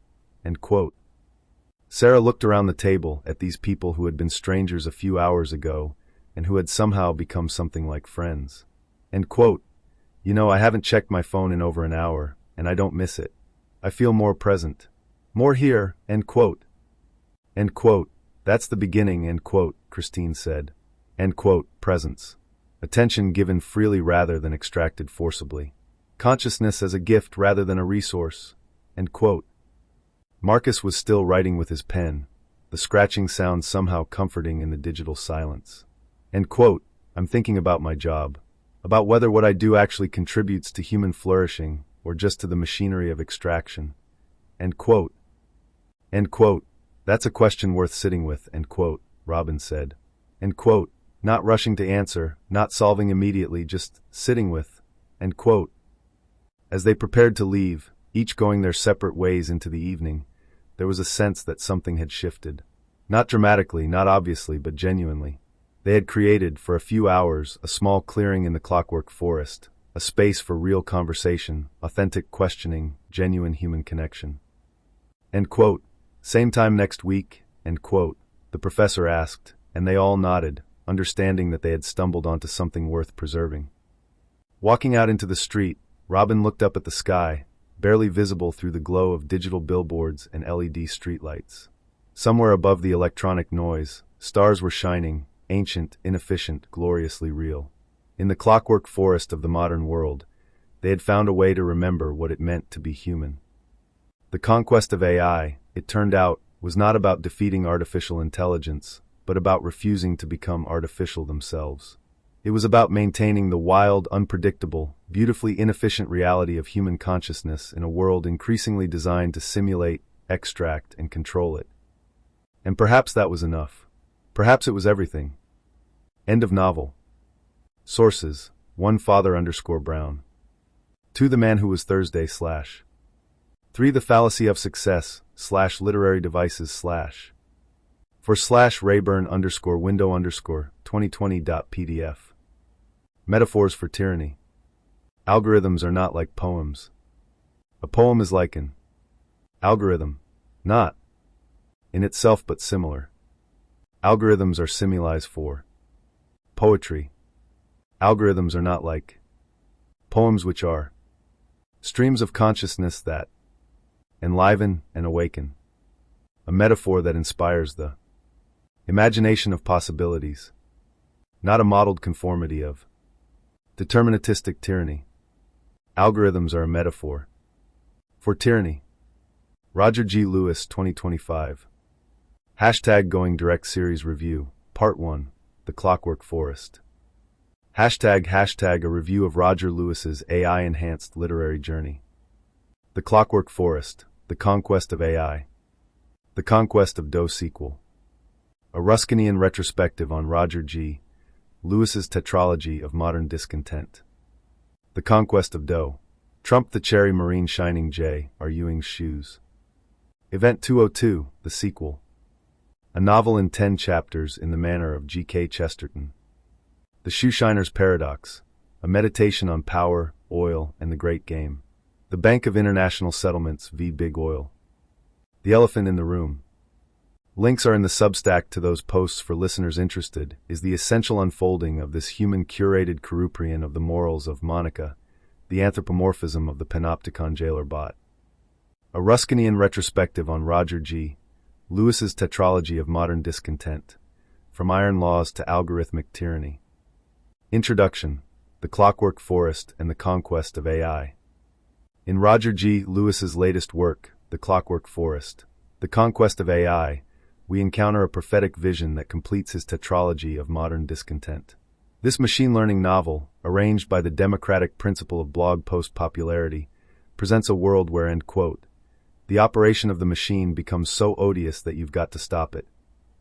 end quote. Sarah looked around the table at these people who had been strangers a few hours ago and who had somehow become something like friends. End quote. You know, I haven't checked my phone in over an hour, and I don't miss it. I feel more present. More here, end quote. End quote. That's the beginning, end quote, Christine said. End quote, presence. Attention given freely rather than extracted forcibly. Consciousness as a gift rather than a resource, end quote. Marcus was still writing with his pen, the scratching sound somehow comforting in the digital silence. End quote, I'm thinking about my job, about whether what I do actually contributes to human flourishing or just to the machinery of extraction. End quote. End quote, that's a question worth sitting with, end quote, Robin said. End quote, not rushing to answer, not solving immediately, just sitting with, end quote. As they prepared to leave, each going their separate ways into the evening, there was a sense that something had shifted. Not dramatically, not obviously, but genuinely. They had created, for a few hours, a small clearing in the Clockwork forest, a space for real conversation, authentic questioning, genuine human connection. End quote. Same time next week, end quote, the professor asked, and they all nodded, understanding that they had stumbled onto something worth preserving. Walking out into the street, Robin looked up at the sky, barely visible through the glow of digital billboards and LED streetlights. Somewhere above the electronic noise, stars were shining, ancient, inefficient, gloriously real. In the clockwork forest of the modern world, they had found a way to remember what it meant to be human. The conquest of AI, it turned out, was not about defeating artificial intelligence, but about refusing to become artificial themselves. It was about maintaining the wild, unpredictable, beautifully inefficient reality of human consciousness in a world increasingly designed to simulate, extract, and control it. And perhaps that was enough. Perhaps it was everything. End of novel. Sources: 1father_Brown. 2 The Man Who Was Thursday/ 3 The Fallacy of Success / literary devices / for /Rayburn_window_2020.pdf. Metaphors for tyranny. Algorithms are not like poems. A poem is like an algorithm, not in itself but similar. Algorithms are similes for poetry. Algorithms are not like poems, which are streams of consciousness that enliven and awaken. A metaphor that inspires the imagination of possibilities, not a modeled conformity of deterministic tyranny. Algorithms are a metaphor for tyranny. Roger G. Lewis, 2025. Going Direct Series Review, Part 1, The Clockwork Forest. Hashtag a review of Roger Lewis's AI-enhanced literary journey. The Clockwork Forest, The Conquest of AI. The Conquest of Doe sequel. A Ruskinian retrospective on Roger G. Lewis's tetralogy of modern discontent. The Conquest of Doe. Trump the Cherry Marine Shining J. R. Ewing's Shoes. Event 202, the sequel. A novel in 10 chapters in the manner of G.K. Chesterton. The Shoeshiner's Paradox. A meditation on power, oil, and the great game. The Bank of International Settlements v. Big Oil. The Elephant in the Room. Links are in the Substack to those posts for listeners interested, is the essential unfolding of this human-curated Corruprian of the morals of Monica, the anthropomorphism of the panopticon jailer bot. A Ruskinian retrospective on Roger G. Lewis's tetralogy of modern discontent, from iron laws to algorithmic tyranny. Introduction: The Clockwork Forest and the Conquest of AI. In Roger G. Lewis's latest work, The Clockwork Forest, The Conquest of AI, we encounter a prophetic vision that completes his tetralogy of modern discontent. This machine learning novel, arranged by the democratic principle of blog post popularity, presents a world where, end quote, the operation of the machine becomes so odious that you've got to stop it,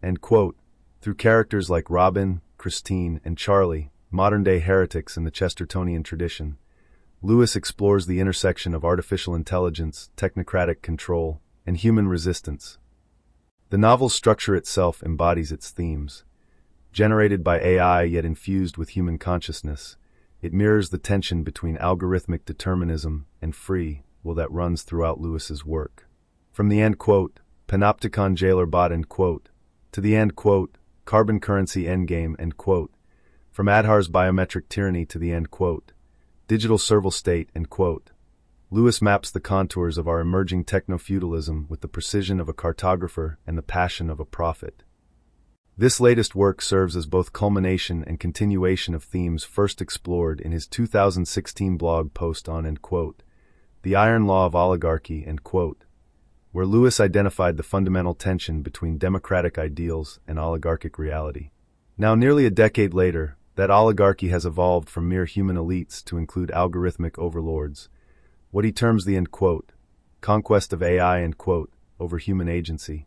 end quote, through characters like Robin, Christine, and Charlie, modern-day heretics in the Chestertonian tradition. Lewis explores the intersection of artificial intelligence, technocratic control, and human resistance. The novel's structure itself embodies its themes. Generated by AI yet infused with human consciousness, it mirrors the tension between algorithmic determinism and free will that runs throughout Lewis's work. From the end quote, panopticon jailer bot end quote, to the end quote, carbon currency endgame end quote, from Adhar's biometric tyranny to the end quote, digital serval state end quote, Lewis maps the contours of our emerging techno-feudalism with the precision of a cartographer and the passion of a prophet. This latest work serves as both culmination and continuation of themes first explored in his 2016 blog post on end quote, The Iron Law of Oligarchy end quote, where Lewis identified the fundamental tension between democratic ideals and oligarchic reality. Now, nearly a decade later, that oligarchy has evolved from mere human elites to include algorithmic overlords, what he terms the end quote, conquest of AI end quote, over human agency.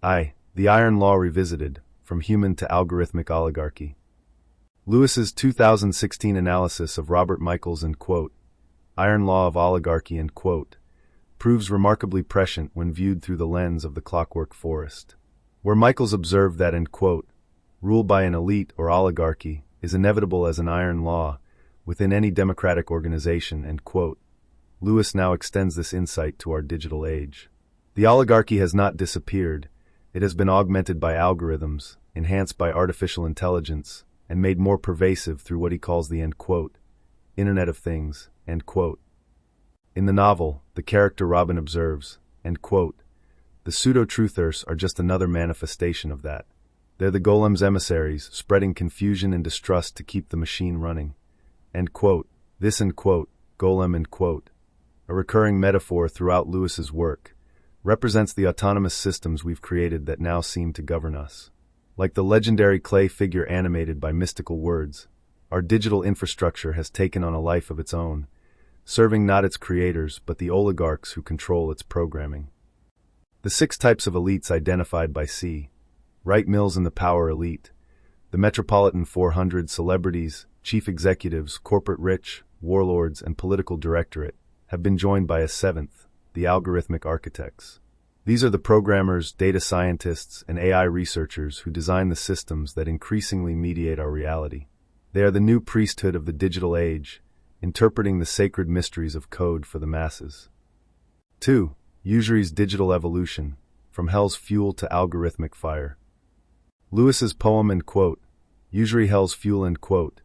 The Iron Law Revisited, From Human to Algorithmic Oligarchy. Lewis's 2016 analysis of Robert Michael's end quote, Iron Law of Oligarchy end quote, proves remarkably prescient when viewed through the lens of the Clockwork Forest. Where Michael's observed that end quote, rule by an elite or oligarchy is inevitable as an iron law within any democratic organization end quote, Lewis now extends this insight to our digital age. The oligarchy has not disappeared. It has been augmented by algorithms, enhanced by artificial intelligence, and made more pervasive through what he calls the end quote, Internet of Things, end quote. In the novel, the character Robin observes, end quote, the pseudo-truthers are just another manifestation of that. They're the golem's emissaries, spreading confusion and distrust to keep the machine running. End quote. This end quote, golem end quote, a recurring metaphor throughout Lewis's work, represents the autonomous systems we've created that now seem to govern us. Like the legendary clay figure animated by mystical words, our digital infrastructure has taken on a life of its own, serving not its creators but the oligarchs who control its programming. The 6 types of elites identified by C. Wright Mills and the Power Elite, the Metropolitan 400 celebrities, chief executives, corporate rich, warlords, and political directorate, have been joined by a 7th, the algorithmic architects. These are the programmers, data scientists, and AI researchers who design the systems that increasingly mediate our reality. They are the new priesthood of the digital age, interpreting the sacred mysteries of code for the masses. 2. Usury's digital evolution, from hell's fuel to algorithmic fire. Lewis's poem end quote, Usury Hell's Fuel end quote,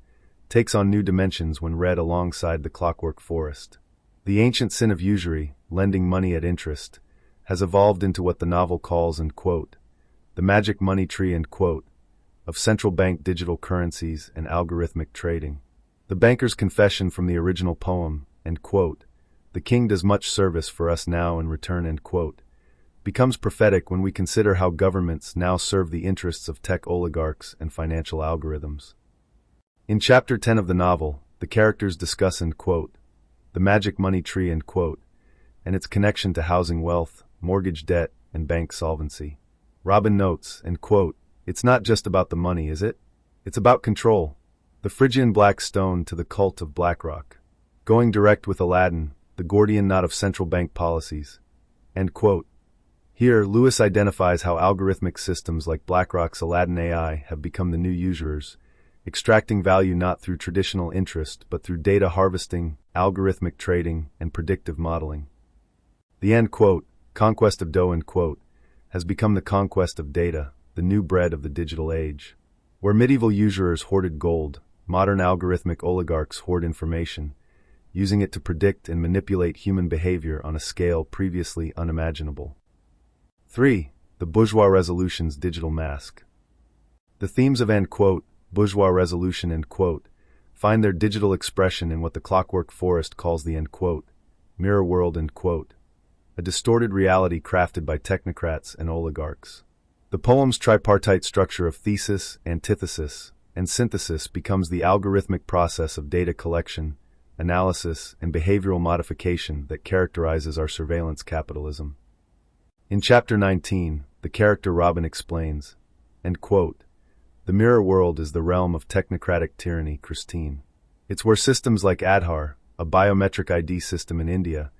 takes on new dimensions when read alongside the Clockwork Forest. The ancient sin of usury, lending money at interest, has evolved into what the novel calls, end quote, the magic money tree, end quote, of central bank digital currencies and algorithmic trading. The banker's confession from the original poem, end quote, the king does much service for us now in return, end quote, becomes prophetic when we consider how governments now serve the interests of tech oligarchs and financial algorithms. In Chapter 10 of the novel, the characters discuss, end quote, the magic money tree, end quote, and its connection to housing wealth, mortgage debt, and bank solvency. Robin notes, end quote, it's not just about the money, is it? It's about control. The Phrygian black stone to the cult of BlackRock. Going direct with Aladdin, the Gordian knot of central bank policies. End quote. Here, Lewis identifies how algorithmic systems like BlackRock's Aladdin AI have become the new usurers, extracting value not through traditional interest but through data harvesting, algorithmic trading, and predictive modeling. The end quote, conquest of dough end quote, has become the conquest of data, the new bread of the digital age. Where medieval usurers hoarded gold, modern algorithmic oligarchs hoard information, using it to predict and manipulate human behavior on a scale previously unimaginable. 3. The bourgeois resolution's digital mask. The themes of bourgeois resolution find their digital expression in what the Clockwork Forest calls the mirror world, a distorted reality crafted by technocrats and oligarchs. The poem's tripartite structure of thesis, antithesis, and synthesis becomes the algorithmic process of data collection, analysis, and behavioral modification that characterizes our surveillance capitalism. In Chapter 19, the character Robin explains, the mirror world is the realm of technocratic tyranny, Christine. It's where systems like Aadhaar, a biometric ID system in India,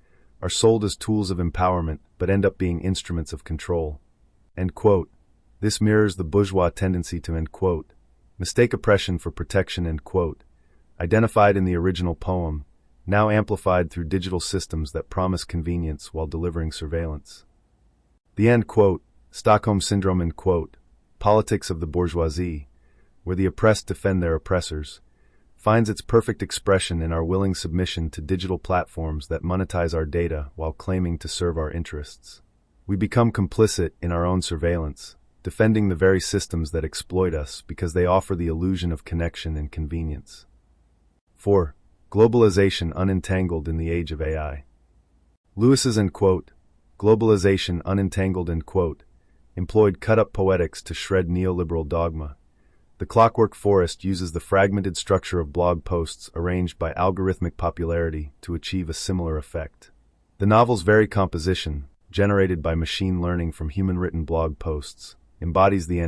are sold as tools of empowerment but end up being instruments of control. This mirrors the bourgeois tendency to, mistake oppression for protection, identified in the original poem, now amplified through digital systems that promise convenience while delivering surveillance. The Stockholm Syndrome, politics of the bourgeoisie, where the oppressed defend their oppressors, finds its perfect expression in our willing submission to digital platforms that monetize our data while claiming to serve our interests. We become complicit in our own surveillance, defending the very systems that exploit us because they offer the illusion of connection and convenience. 4. Globalization unentangled in the age of AI. Lewis's globalization unentangled employed cut-up poetics to shred neoliberal dogma. The Clockwork Forest uses the fragmented structure of blog posts arranged by algorithmic popularity to achieve a similar effect. The novel's very composition, generated by machine learning from human-written blog posts, embodies the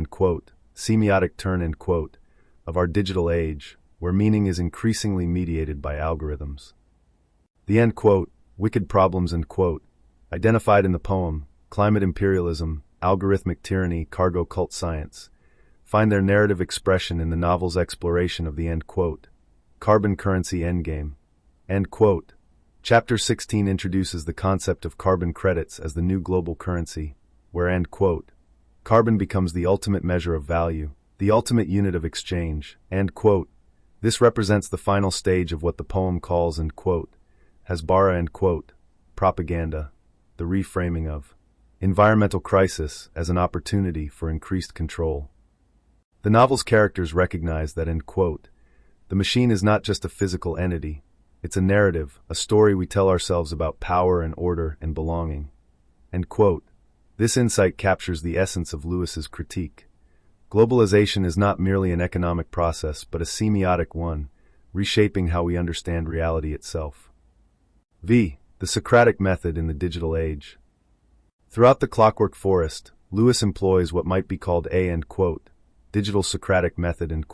semiotic turn of our digital age, where meaning is increasingly mediated by algorithms. The wicked problems identified in the poem, climate imperialism, algorithmic tyranny, cargo cult science, find their narrative expression in the novel's exploration of the carbon currency endgame. Chapter 16 introduces the concept of carbon credits as the new global currency, where carbon becomes the ultimate measure of value, the ultimate unit of exchange, This represents the final stage of what the poem calls Hasbara propaganda, the reframing of environmental crisis as an opportunity for increased control. The novel's characters recognize that the machine is not just a physical entity, it's a narrative, a story we tell ourselves about power and order and belonging. This insight captures the essence of Lewis's critique. Globalization is not merely an economic process but a semiotic one, reshaping how we understand reality itself. V. The Socratic method in the digital age. Throughout the Clockwork Forest, Lewis employs what might be called a digital Socratic method,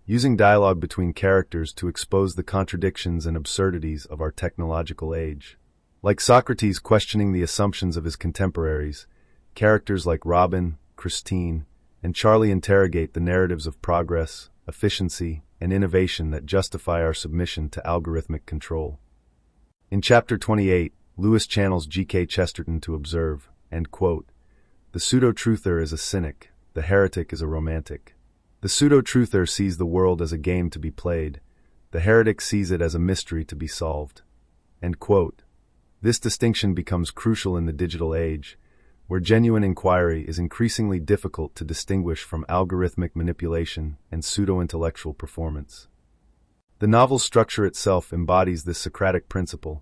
using dialogue between characters to expose the contradictions and absurdities of our technological age. Like Socrates questioning the assumptions of his contemporaries, characters like Robin, Christine, and Charlie interrogate the narratives of progress, efficiency, and innovation that justify our submission to algorithmic control. In Chapter 28, Lewis channels G.K. Chesterton to observe, the pseudo-truther is a cynic, the heretic is a romantic. The pseudo-truther sees the world as a game to be played, the heretic sees it as a mystery to be solved. This distinction becomes crucial in the digital age, where genuine inquiry is increasingly difficult to distinguish from algorithmic manipulation and pseudo-intellectual performance. The novel's structure itself embodies this Socratic principle.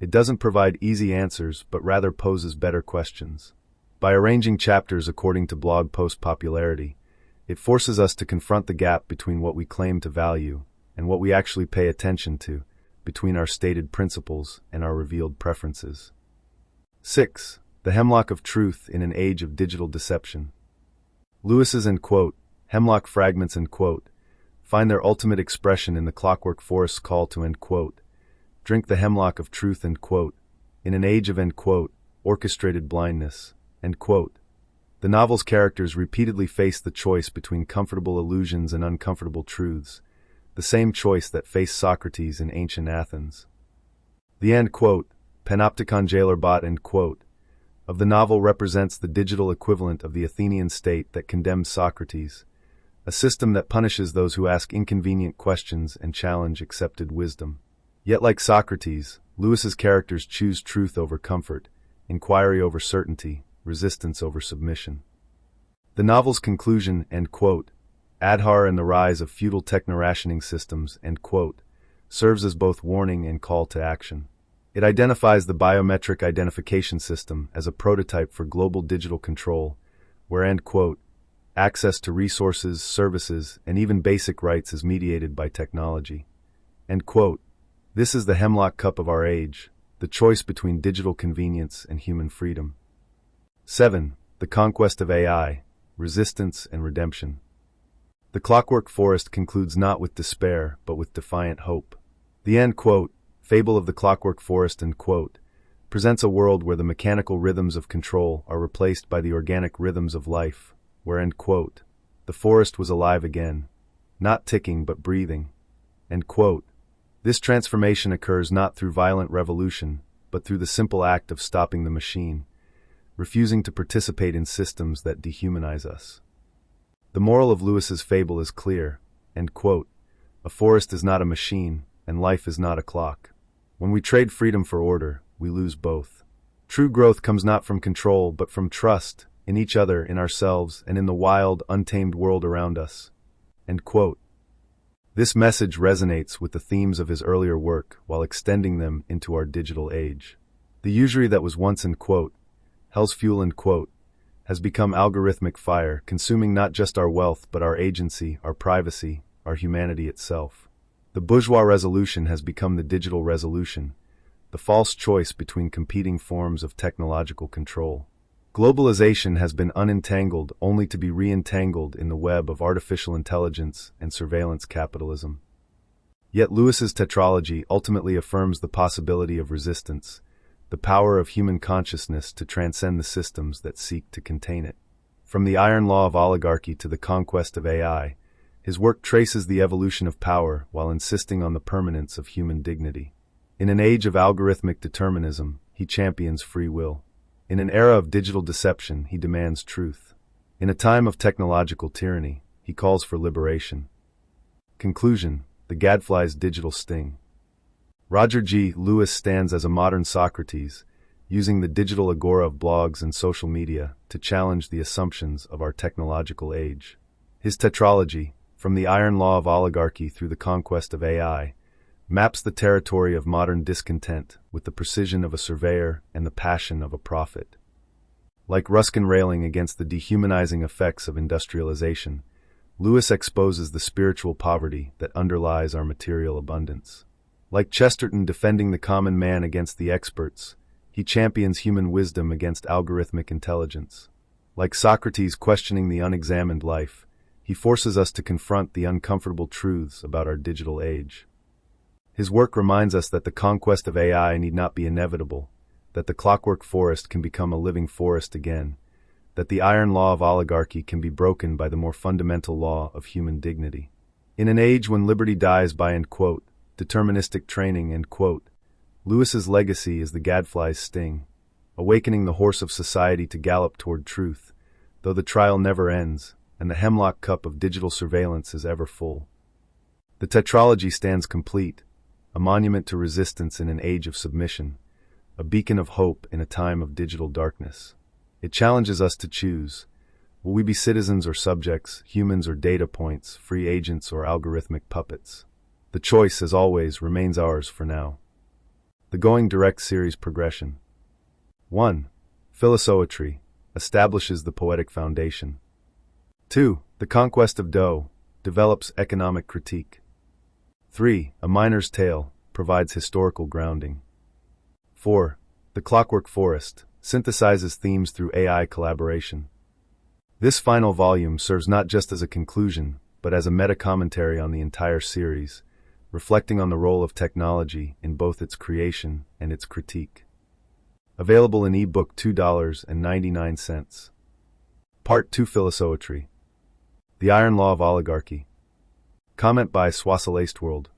It doesn't provide easy answers but rather poses better questions. By arranging chapters according to blog post popularity, it forces us to confront the gap between what we claim to value and what we actually pay attention to, between our stated principles and our revealed preferences. 6. The hemlock of truth in an age of digital deception. Lewis's hemlock fragments find their ultimate expression in the Clockwork Forest's call to drink the hemlock of truth in an age of orchestrated blindness. The novel's characters repeatedly face the choice between comfortable illusions and uncomfortable truths, the same choice that faced Socrates in ancient Athens. The panopticon jailer bot of the novel represents the digital equivalent of the Athenian state that condemns Socrates, a system that punishes those who ask inconvenient questions and challenge accepted wisdom. Yet like Socrates, Lewis's characters choose truth over comfort, inquiry over certainty, resistance over submission. The novel's conclusion, end quote, Adhar and the rise of feudal techno-rationing systems, end quote, serves as both warning and call to action. It identifies the biometric identification system as a prototype for global digital control, where, end quote, access to resources, services, and even basic rights is mediated by technology. End quote. This is the hemlock cup of our age, the choice between digital convenience and human freedom. 7. The conquest of AI, resistance and redemption. The Clockwork Forest concludes not with despair, but with defiant hope. The end quote, fable of the Clockwork Forest, end quote, presents a world where the mechanical rhythms of control are replaced by the organic rhythms of life, where, end quote, the forest was alive again, not ticking but breathing, end quote. This transformation occurs not through violent revolution, but through the simple act of stopping the machine, refusing to participate in systems that dehumanize us. The moral of Lewis's fable is clear, end quote, a forest is not a machine, and life is not a clock. When we trade freedom for order, we lose both. True growth comes not from control, but from trust, in each other, in ourselves, and in the wild, untamed world around us. End quote. This message resonates with the themes of his earlier work while extending them into our digital age. The usury that was once, end quote, hell's fuel, end quote, has become algorithmic fire, consuming not just our wealth but our agency, our privacy, our humanity itself. The bourgeois resolution has become the digital resolution, the false choice between competing forms of technological control. Globalization has been unentangled only to be re-entangled in the web of artificial intelligence and surveillance capitalism. Yet Lewis's tetralogy ultimately affirms the possibility of resistance, the power of human consciousness to transcend the systems that seek to contain it. From the iron law of oligarchy to the conquest of AI, his work traces the evolution of power while insisting on the permanence of human dignity. In an age of algorithmic determinism, he champions free will. In an era of digital deception, he demands truth. In a time of technological tyranny, he calls for liberation. Conclusion: the gadfly's digital sting. Roger G. Lewis stands as a modern Socrates, using the digital agora of blogs and social media to challenge the assumptions of our technological age. His tetralogy, From the Iron Law of Oligarchy through the Conquest of AI, maps the territory of modern discontent with the precision of a surveyor and the passion of a prophet. Like Ruskin railing against the dehumanizing effects of industrialization, Lewis exposes the spiritual poverty that underlies our material abundance. Like Chesterton defending the common man against the experts, he champions human wisdom against algorithmic intelligence. Like Socrates questioning the unexamined life, he forces us to confront the uncomfortable truths about our digital age. His work reminds us that the conquest of AI need not be inevitable, that the clockwork forest can become a living forest again, that the iron law of oligarchy can be broken by the more fundamental law of human dignity. In an age when liberty dies by, end quote, deterministic training, end quote, Lewis's legacy is the gadfly's sting, awakening the horse of society to gallop toward truth, though the trial never ends, and the hemlock cup of digital surveillance is ever full. The tetralogy stands complete, a monument to resistance in an age of submission, a beacon of hope in a time of digital darkness. It challenges us to choose. Will we be citizens or subjects, humans or data points, free agents or algorithmic puppets? The choice, as always, remains ours for now. The Going Direct series progression. 1. Philosophy establishes the poetic foundation. 2. The Conquest of Dough develops economic critique. 3. A Miner's Tale provides historical grounding. 4. The Clockwork Forest synthesizes themes through AI collaboration. This final volume serves not just as a conclusion, but as a meta-commentary on the entire series, reflecting on the role of technology in both its creation and its critique. Available in ebook $2.99. Part 2: Philosophy. The Iron Law of Oligarchy. Comment by World.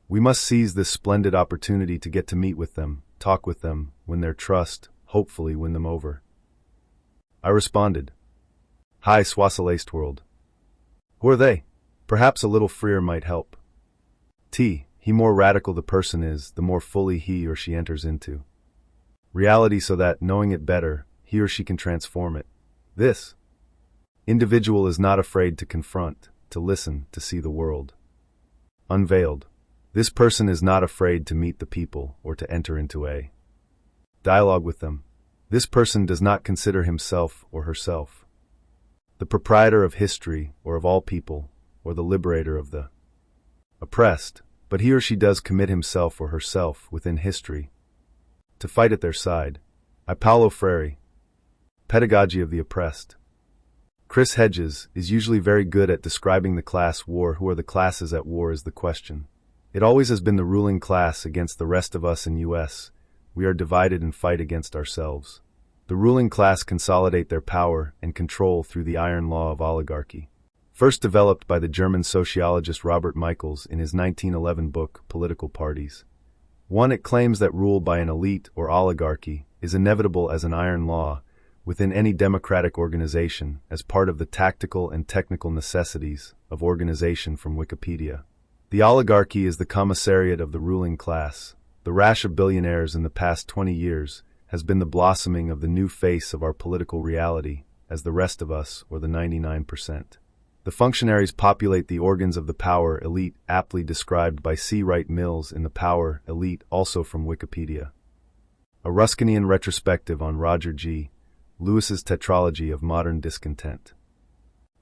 We must seize this splendid opportunity to get to meet with them, talk with them, when their trust, hopefully win them over. I responded, "Hi, Swassalaced world. Who are they? Perhaps a little freer might help. He more radical the person is, the more fully he or she enters into reality so that, knowing it better, he or she can transform it. This individual is not afraid to confront, to listen, to see the world unveiled. This person is not afraid to meet the people or to enter into a dialogue with them. This person does not consider himself or herself the proprietor of history or of all people or the liberator of the oppressed, but he or she does commit himself or herself within history to fight at their side. I Paulo Freire. Pedagogy of the Oppressed. Chris Hedges is usually very good at describing the class war. Who are the classes at war is the question. It always has been the ruling class against the rest of us in U.S. We are divided and fight against ourselves. The ruling class consolidate their power and control through the iron law of oligarchy. First developed by the German sociologist Robert Michels in his 1911 book, Political Parties. 1. It claims that rule by an elite or oligarchy is inevitable as an iron law within any democratic organization as part of the tactical and technical necessities of organization from Wikipedia. The oligarchy is the commissariat of the ruling class. The rash of billionaires in the past 20 years has been the blossoming of the new face of our political reality as the rest of us, or the 99%. The functionaries populate the organs of the power elite, aptly described by C. Wright Mills in The Power Elite, also from Wikipedia. A Ruskinian retrospective on Roger G. Lewis's tetralogy of modern discontent.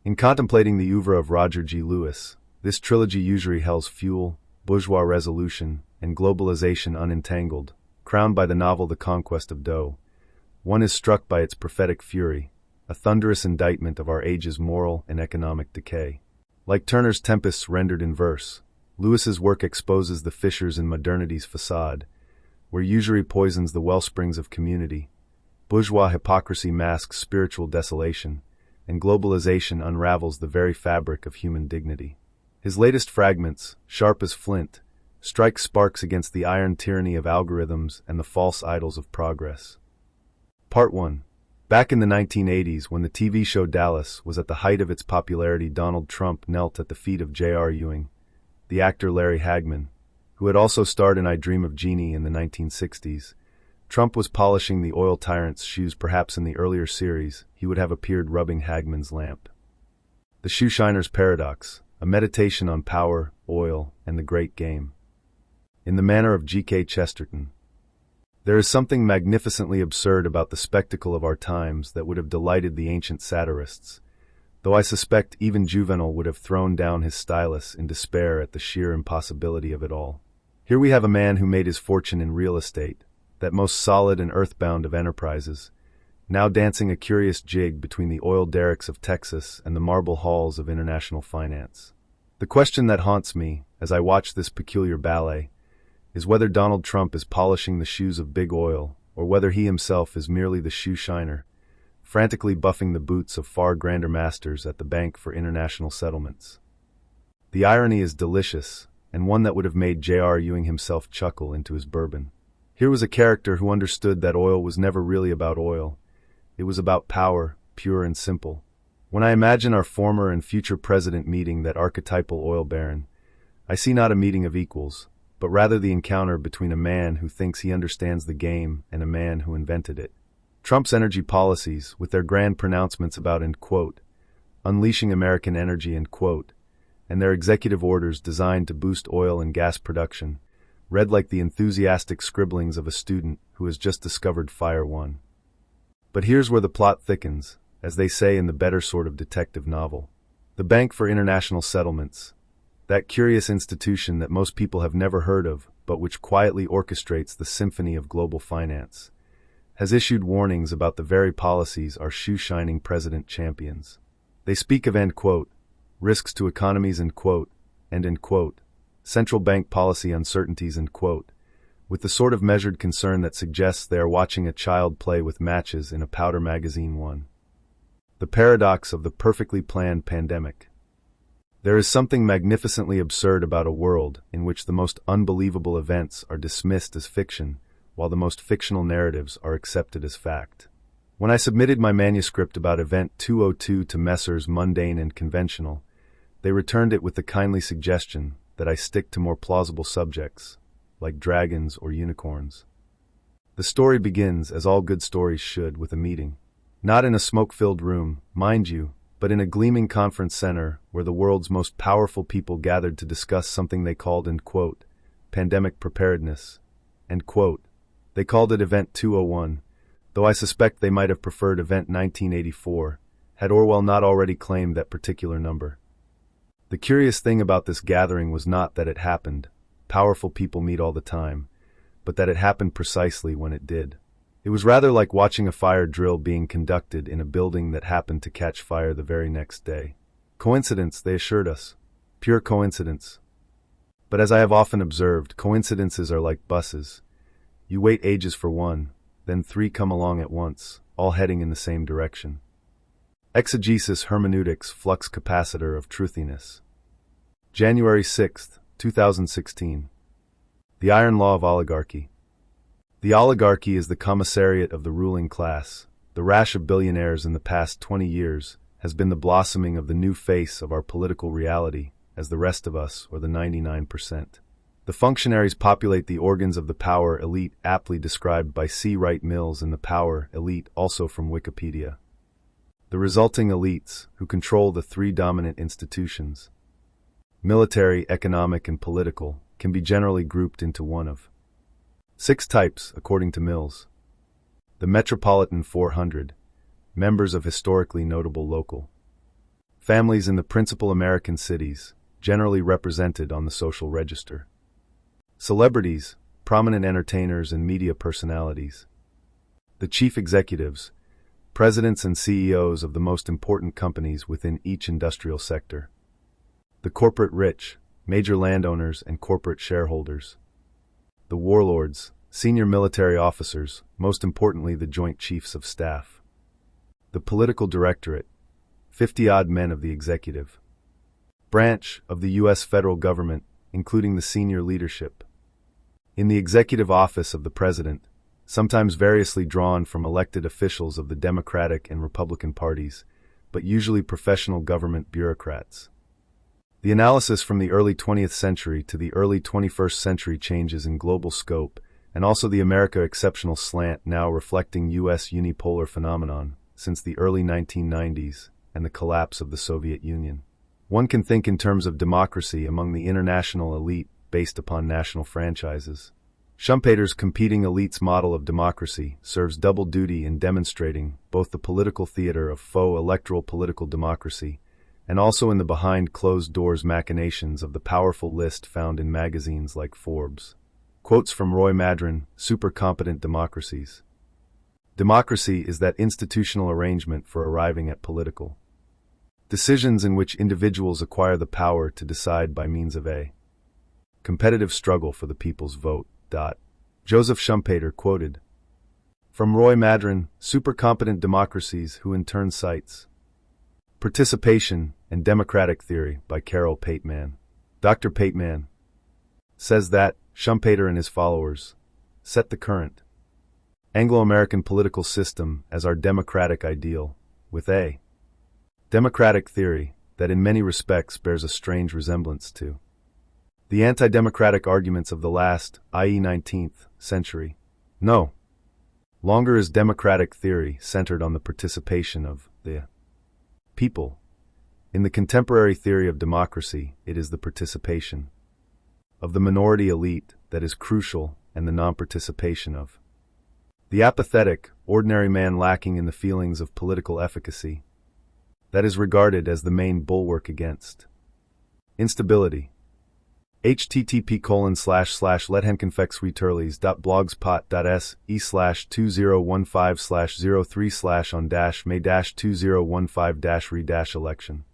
In contemplating the oeuvre of Roger G. Lewis, this trilogy usually held fuel, bourgeois resolution, and globalization unentangled, crowned by the novel The Conquest of Dough. One is struck by its prophetic fury, a thunderous indictment of our age's moral and economic decay. Like Turner's Tempests rendered in verse, Lewis's work exposes the fissures in modernity's facade, where usury poisons the wellsprings of community, bourgeois hypocrisy masks spiritual desolation, and globalization unravels the very fabric of human dignity. His latest fragments, sharp as flint, strike sparks against the iron tyranny of algorithms and the false idols of progress. Part 1. Back in the 1980s, when the TV show Dallas was at the height of its popularity, Donald Trump knelt at the feet of J.R. Ewing, the actor Larry Hagman, who had also starred in I Dream of Jeannie in the 1960s. Trump was polishing the oil tyrant's shoes. Perhaps in the earlier series, he would have appeared rubbing Hagman's lamp. The Shoeshiner's Paradox, a meditation on power, oil, and the great game. In the Manner of G.K. Chesterton. There is something magnificently absurd about the spectacle of our times that would have delighted the ancient satirists, though I suspect even Juvenal would have thrown down his stylus in despair at the sheer impossibility of it all. Here we have a man who made his fortune in real estate, that most solid and earthbound of enterprises, now dancing a curious jig between the oil derricks of Texas and the marble halls of international finance. The question that haunts me, as I watch this peculiar ballet, is whether Donald Trump is polishing the shoes of big oil, or whether he himself is merely the shoe shiner, frantically buffing the boots of far grander masters at the Bank for International Settlements. The irony is delicious, and one that would have made J.R. Ewing himself chuckle into his bourbon. Here was a character who understood that oil was never really about oil. It was about power, pure and simple. When I imagine our former and future president meeting that archetypal oil baron, I see not a meeting of equals, but rather the encounter between a man who thinks he understands the game and a man who invented it. Trump's energy policies, with their grand pronouncements about, end quote, unleashing American energy, end quote, and their executive orders designed to boost oil and gas production, read like the enthusiastic scribblings of a student who has just discovered Fire One. But here's where the plot thickens, as they say in the better sort of detective novel. The Bank for International Settlements, that curious institution that most people have never heard of, but which quietly orchestrates the symphony of global finance, has issued warnings about the very policies our shoe-shining president champions. They speak of, end quote, risks to economies, end quote, and, end quote, central bank policy uncertainties, end quote, with the sort of measured concern that suggests they are watching a child play with matches in a powder magazine. 1. The paradox of the perfectly planned pandemic. There is something magnificently absurd about a world in which the most unbelievable events are dismissed as fiction, while the most fictional narratives are accepted as fact. When I submitted my manuscript about Event 202 to Messrs. Mundane and Conventional, they returned it with the kindly suggestion that I stick to more plausible subjects, like dragons or unicorns. The story begins, as all good stories should, with a meeting. Not in a smoke-filled room, mind you, but in a gleaming conference center where the world's most powerful people gathered to discuss something they called, end quote, pandemic preparedness, end quote. They called it Event 201, though I suspect they might have preferred Event 1984, had Orwell not already claimed that particular number. The curious thing about this gathering was not that it happened, powerful people meet all the time, but that it happened precisely when it did. It was rather like watching a fire drill being conducted in a building that happened to catch fire the very next day. Coincidence, they assured us. Pure coincidence. But as I have often observed, coincidences are like buses. You wait ages for one, then three come along at once, all heading in the same direction. Exegesis hermeneutics flux capacitor of truthiness. January 6, 2016. The Iron Law of Oligarchy. The oligarchy is the commissariat of the ruling class. The rash of billionaires in the past 20 years has been the blossoming of the new face of our political reality, as the rest of us, or the 99%. The functionaries populate the organs of the power elite, aptly described by C. Wright Mills in The Power Elite, also from Wikipedia. The resulting elites, who control the three dominant institutions, military, economic, and political, can be generally grouped into one of 6 types, according to Mills. The Metropolitan 400, members of historically notable local families in the principal American cities, generally represented on the social register. Celebrities, prominent entertainers, and media personalities. The chief executives, presidents and CEOs of the most important companies within each industrial sector. The corporate rich, major landowners and corporate shareholders. The warlords, senior military officers, most importantly the Joint Chiefs of Staff. The political directorate, 50-odd men of the executive branch of the U.S. federal government, including the senior leadership. In the executive office of the president, sometimes variously drawn from elected officials of the Democratic and Republican parties, but usually professional government bureaucrats. The analysis from the early 20th century to the early 21st century changes in global scope, and also the America exceptional slant now reflecting U.S. unipolar phenomenon since the early 1990s and the collapse of the Soviet Union. One can think in terms of democracy among the international elite based upon national franchises. Schumpeter's competing elites model of democracy serves double duty in demonstrating both the political theater of faux electoral political democracy and also in the behind-closed-doors machinations of the powerful list found in magazines like Forbes. Quotes from Roy Madron, Super Competent Democracies. Democracy is that institutional arrangement for arriving at political decisions in which individuals acquire the power to decide by means of a competitive struggle for the people's vote. Joseph Schumpeter quoted from Roy Madron, Super Competent Democracies, who in turn cites Participation and Democratic Theory by Carol Pateman. Dr. Pateman says that Schumpeter and his followers set the current Anglo-American political system as our democratic ideal, with a democratic theory that in many respects bears a strange resemblance to the anti-democratic arguments of the last, i.e. 19th, century. No longer is democratic theory centered on the participation of the people. In the contemporary theory of democracy, it is the participation of the minority elite that is crucial and the non-participation of the apathetic, ordinary man lacking in the feelings of political efficacy that is regarded as the main bulwark against instability. http://lethenkenfexreturlies.blogspot.se/2015/on-may-2015-re-election.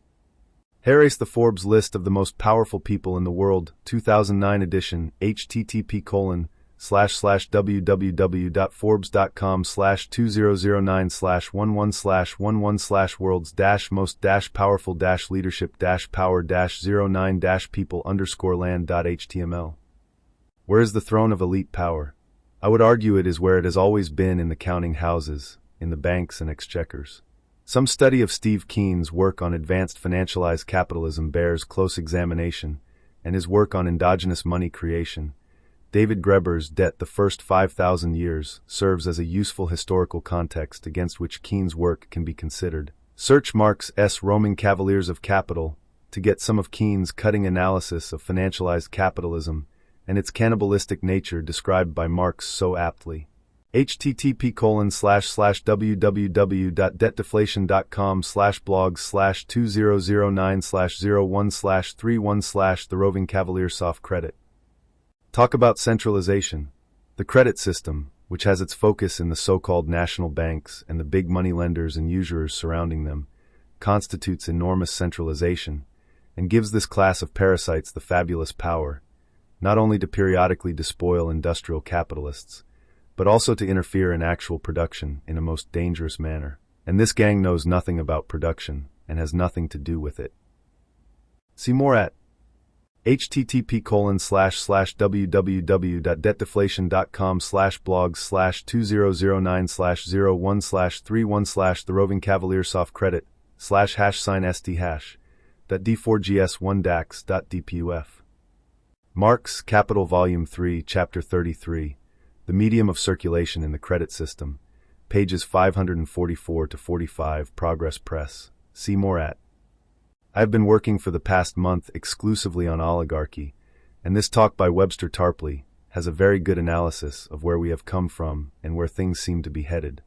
Harris the Forbes list of the most powerful people in the world, 2009 edition, http://www.forbes.com/2009/11/most-powerful-leadership-power-09-people_land.html. Where is the throne of elite power? I would argue it is where it has always been in the counting houses, in the banks and exchequers. Some study of Steve Keen's work on advanced financialized capitalism bears close examination, and his work on endogenous money creation. David Graeber's Debt the First 5,000 Years serves as a useful historical context against which Keen's work can be considered. Search Marx S. Roaming Cavaliers of Capital to get some of Keen's cutting analysis of financialized capitalism and its cannibalistic nature described by Marx so aptly. http://www.debtdeflation.com/blogs/2009/01/31/The Roving Cavalier Soft Credit. Talk about centralization. The credit system, which has its focus in the so-called national banks and the big money lenders and usurers surrounding them, constitutes enormous centralization and gives this class of parasites the fabulous power, not only to periodically despoil industrial capitalists, but also to interfere in actual production in a most dangerous manner. And this gang knows nothing about production and has nothing to do with it. See more at http://www.debtdeflation.com/blogs/2009/01/31/The Roving Cavalier Soft Credit #ST#.d4gs1dax.dpuf. Marx, Capital Volume 3, Chapter 33, The Medium of Circulation in the Credit System, pages 544-45, Progress Press. See more at. I have been working for the past month exclusively on oligarchy, and this talk by Webster Tarpley has a very good analysis of where we have come from and where things seem to be headed.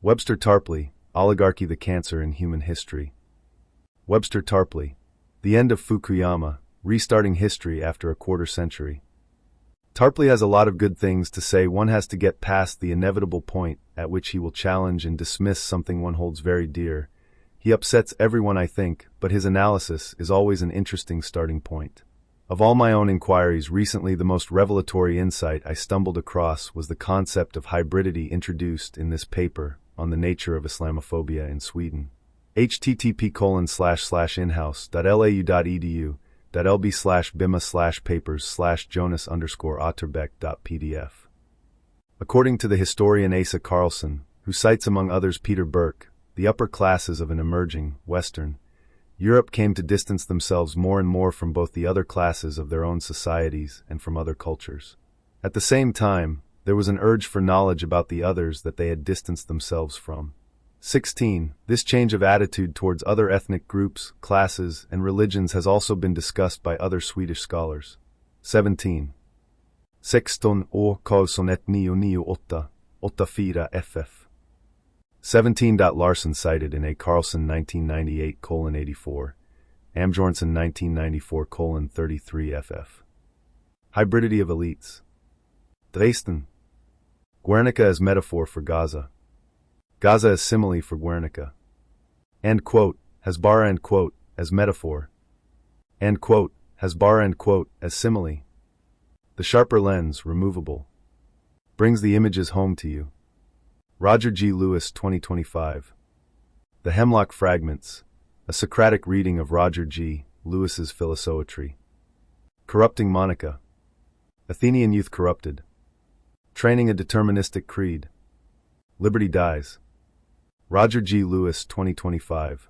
Webster Tarpley, Oligarchy: The Cancer in Human History. Webster Tarpley, The End of Fukuyama, Restarting History After a Quarter Century. Tarpley has a lot of good things to say. One has to get past the inevitable point at which he will challenge and dismiss something one holds very dear. He upsets everyone, I think, but his analysis is always an interesting starting point. Of all my own inquiries recently, the most revelatory insight I stumbled across was the concept of hybridity introduced in this paper on the nature of Islamophobia in Sweden. http://inhouse.lau.edu.lb/bima/papers/jonas_otterbeck.pdf. According to the historian Asa Carlson, who cites among others Peter Burke, the upper classes of an emerging, Western, Europe came to distance themselves more and more from both the other classes of their own societies and from other cultures. At the same time, there was an urge for knowledge about the others that they had distanced themselves from. 16. This change of attitude towards other ethnic groups, classes, and religions has also been discussed by other Swedish scholars. 17. 16 år Karlsson 1998, 84 ff. 17. Larson cited in A. Carlson 1998:84, Amjornson 1994:33 ff. Hybridity of elites. Dresden. Guernica as metaphor for Gaza. Gaza as simile for Guernica. End quote, Hasbara end quote, as metaphor. End quote, Hasbara end quote, as simile. The sharper lens, removable, brings the images home to you. Roger G. Lewis, 2025. The Hemlock Fragments, a Socratic reading of Roger G. Lewis's Philosophy. Corrupting Monica. Athenian Youth Corrupted. Training a Deterministic Creed. Liberty Dies. Roger G. Lewis, 2025.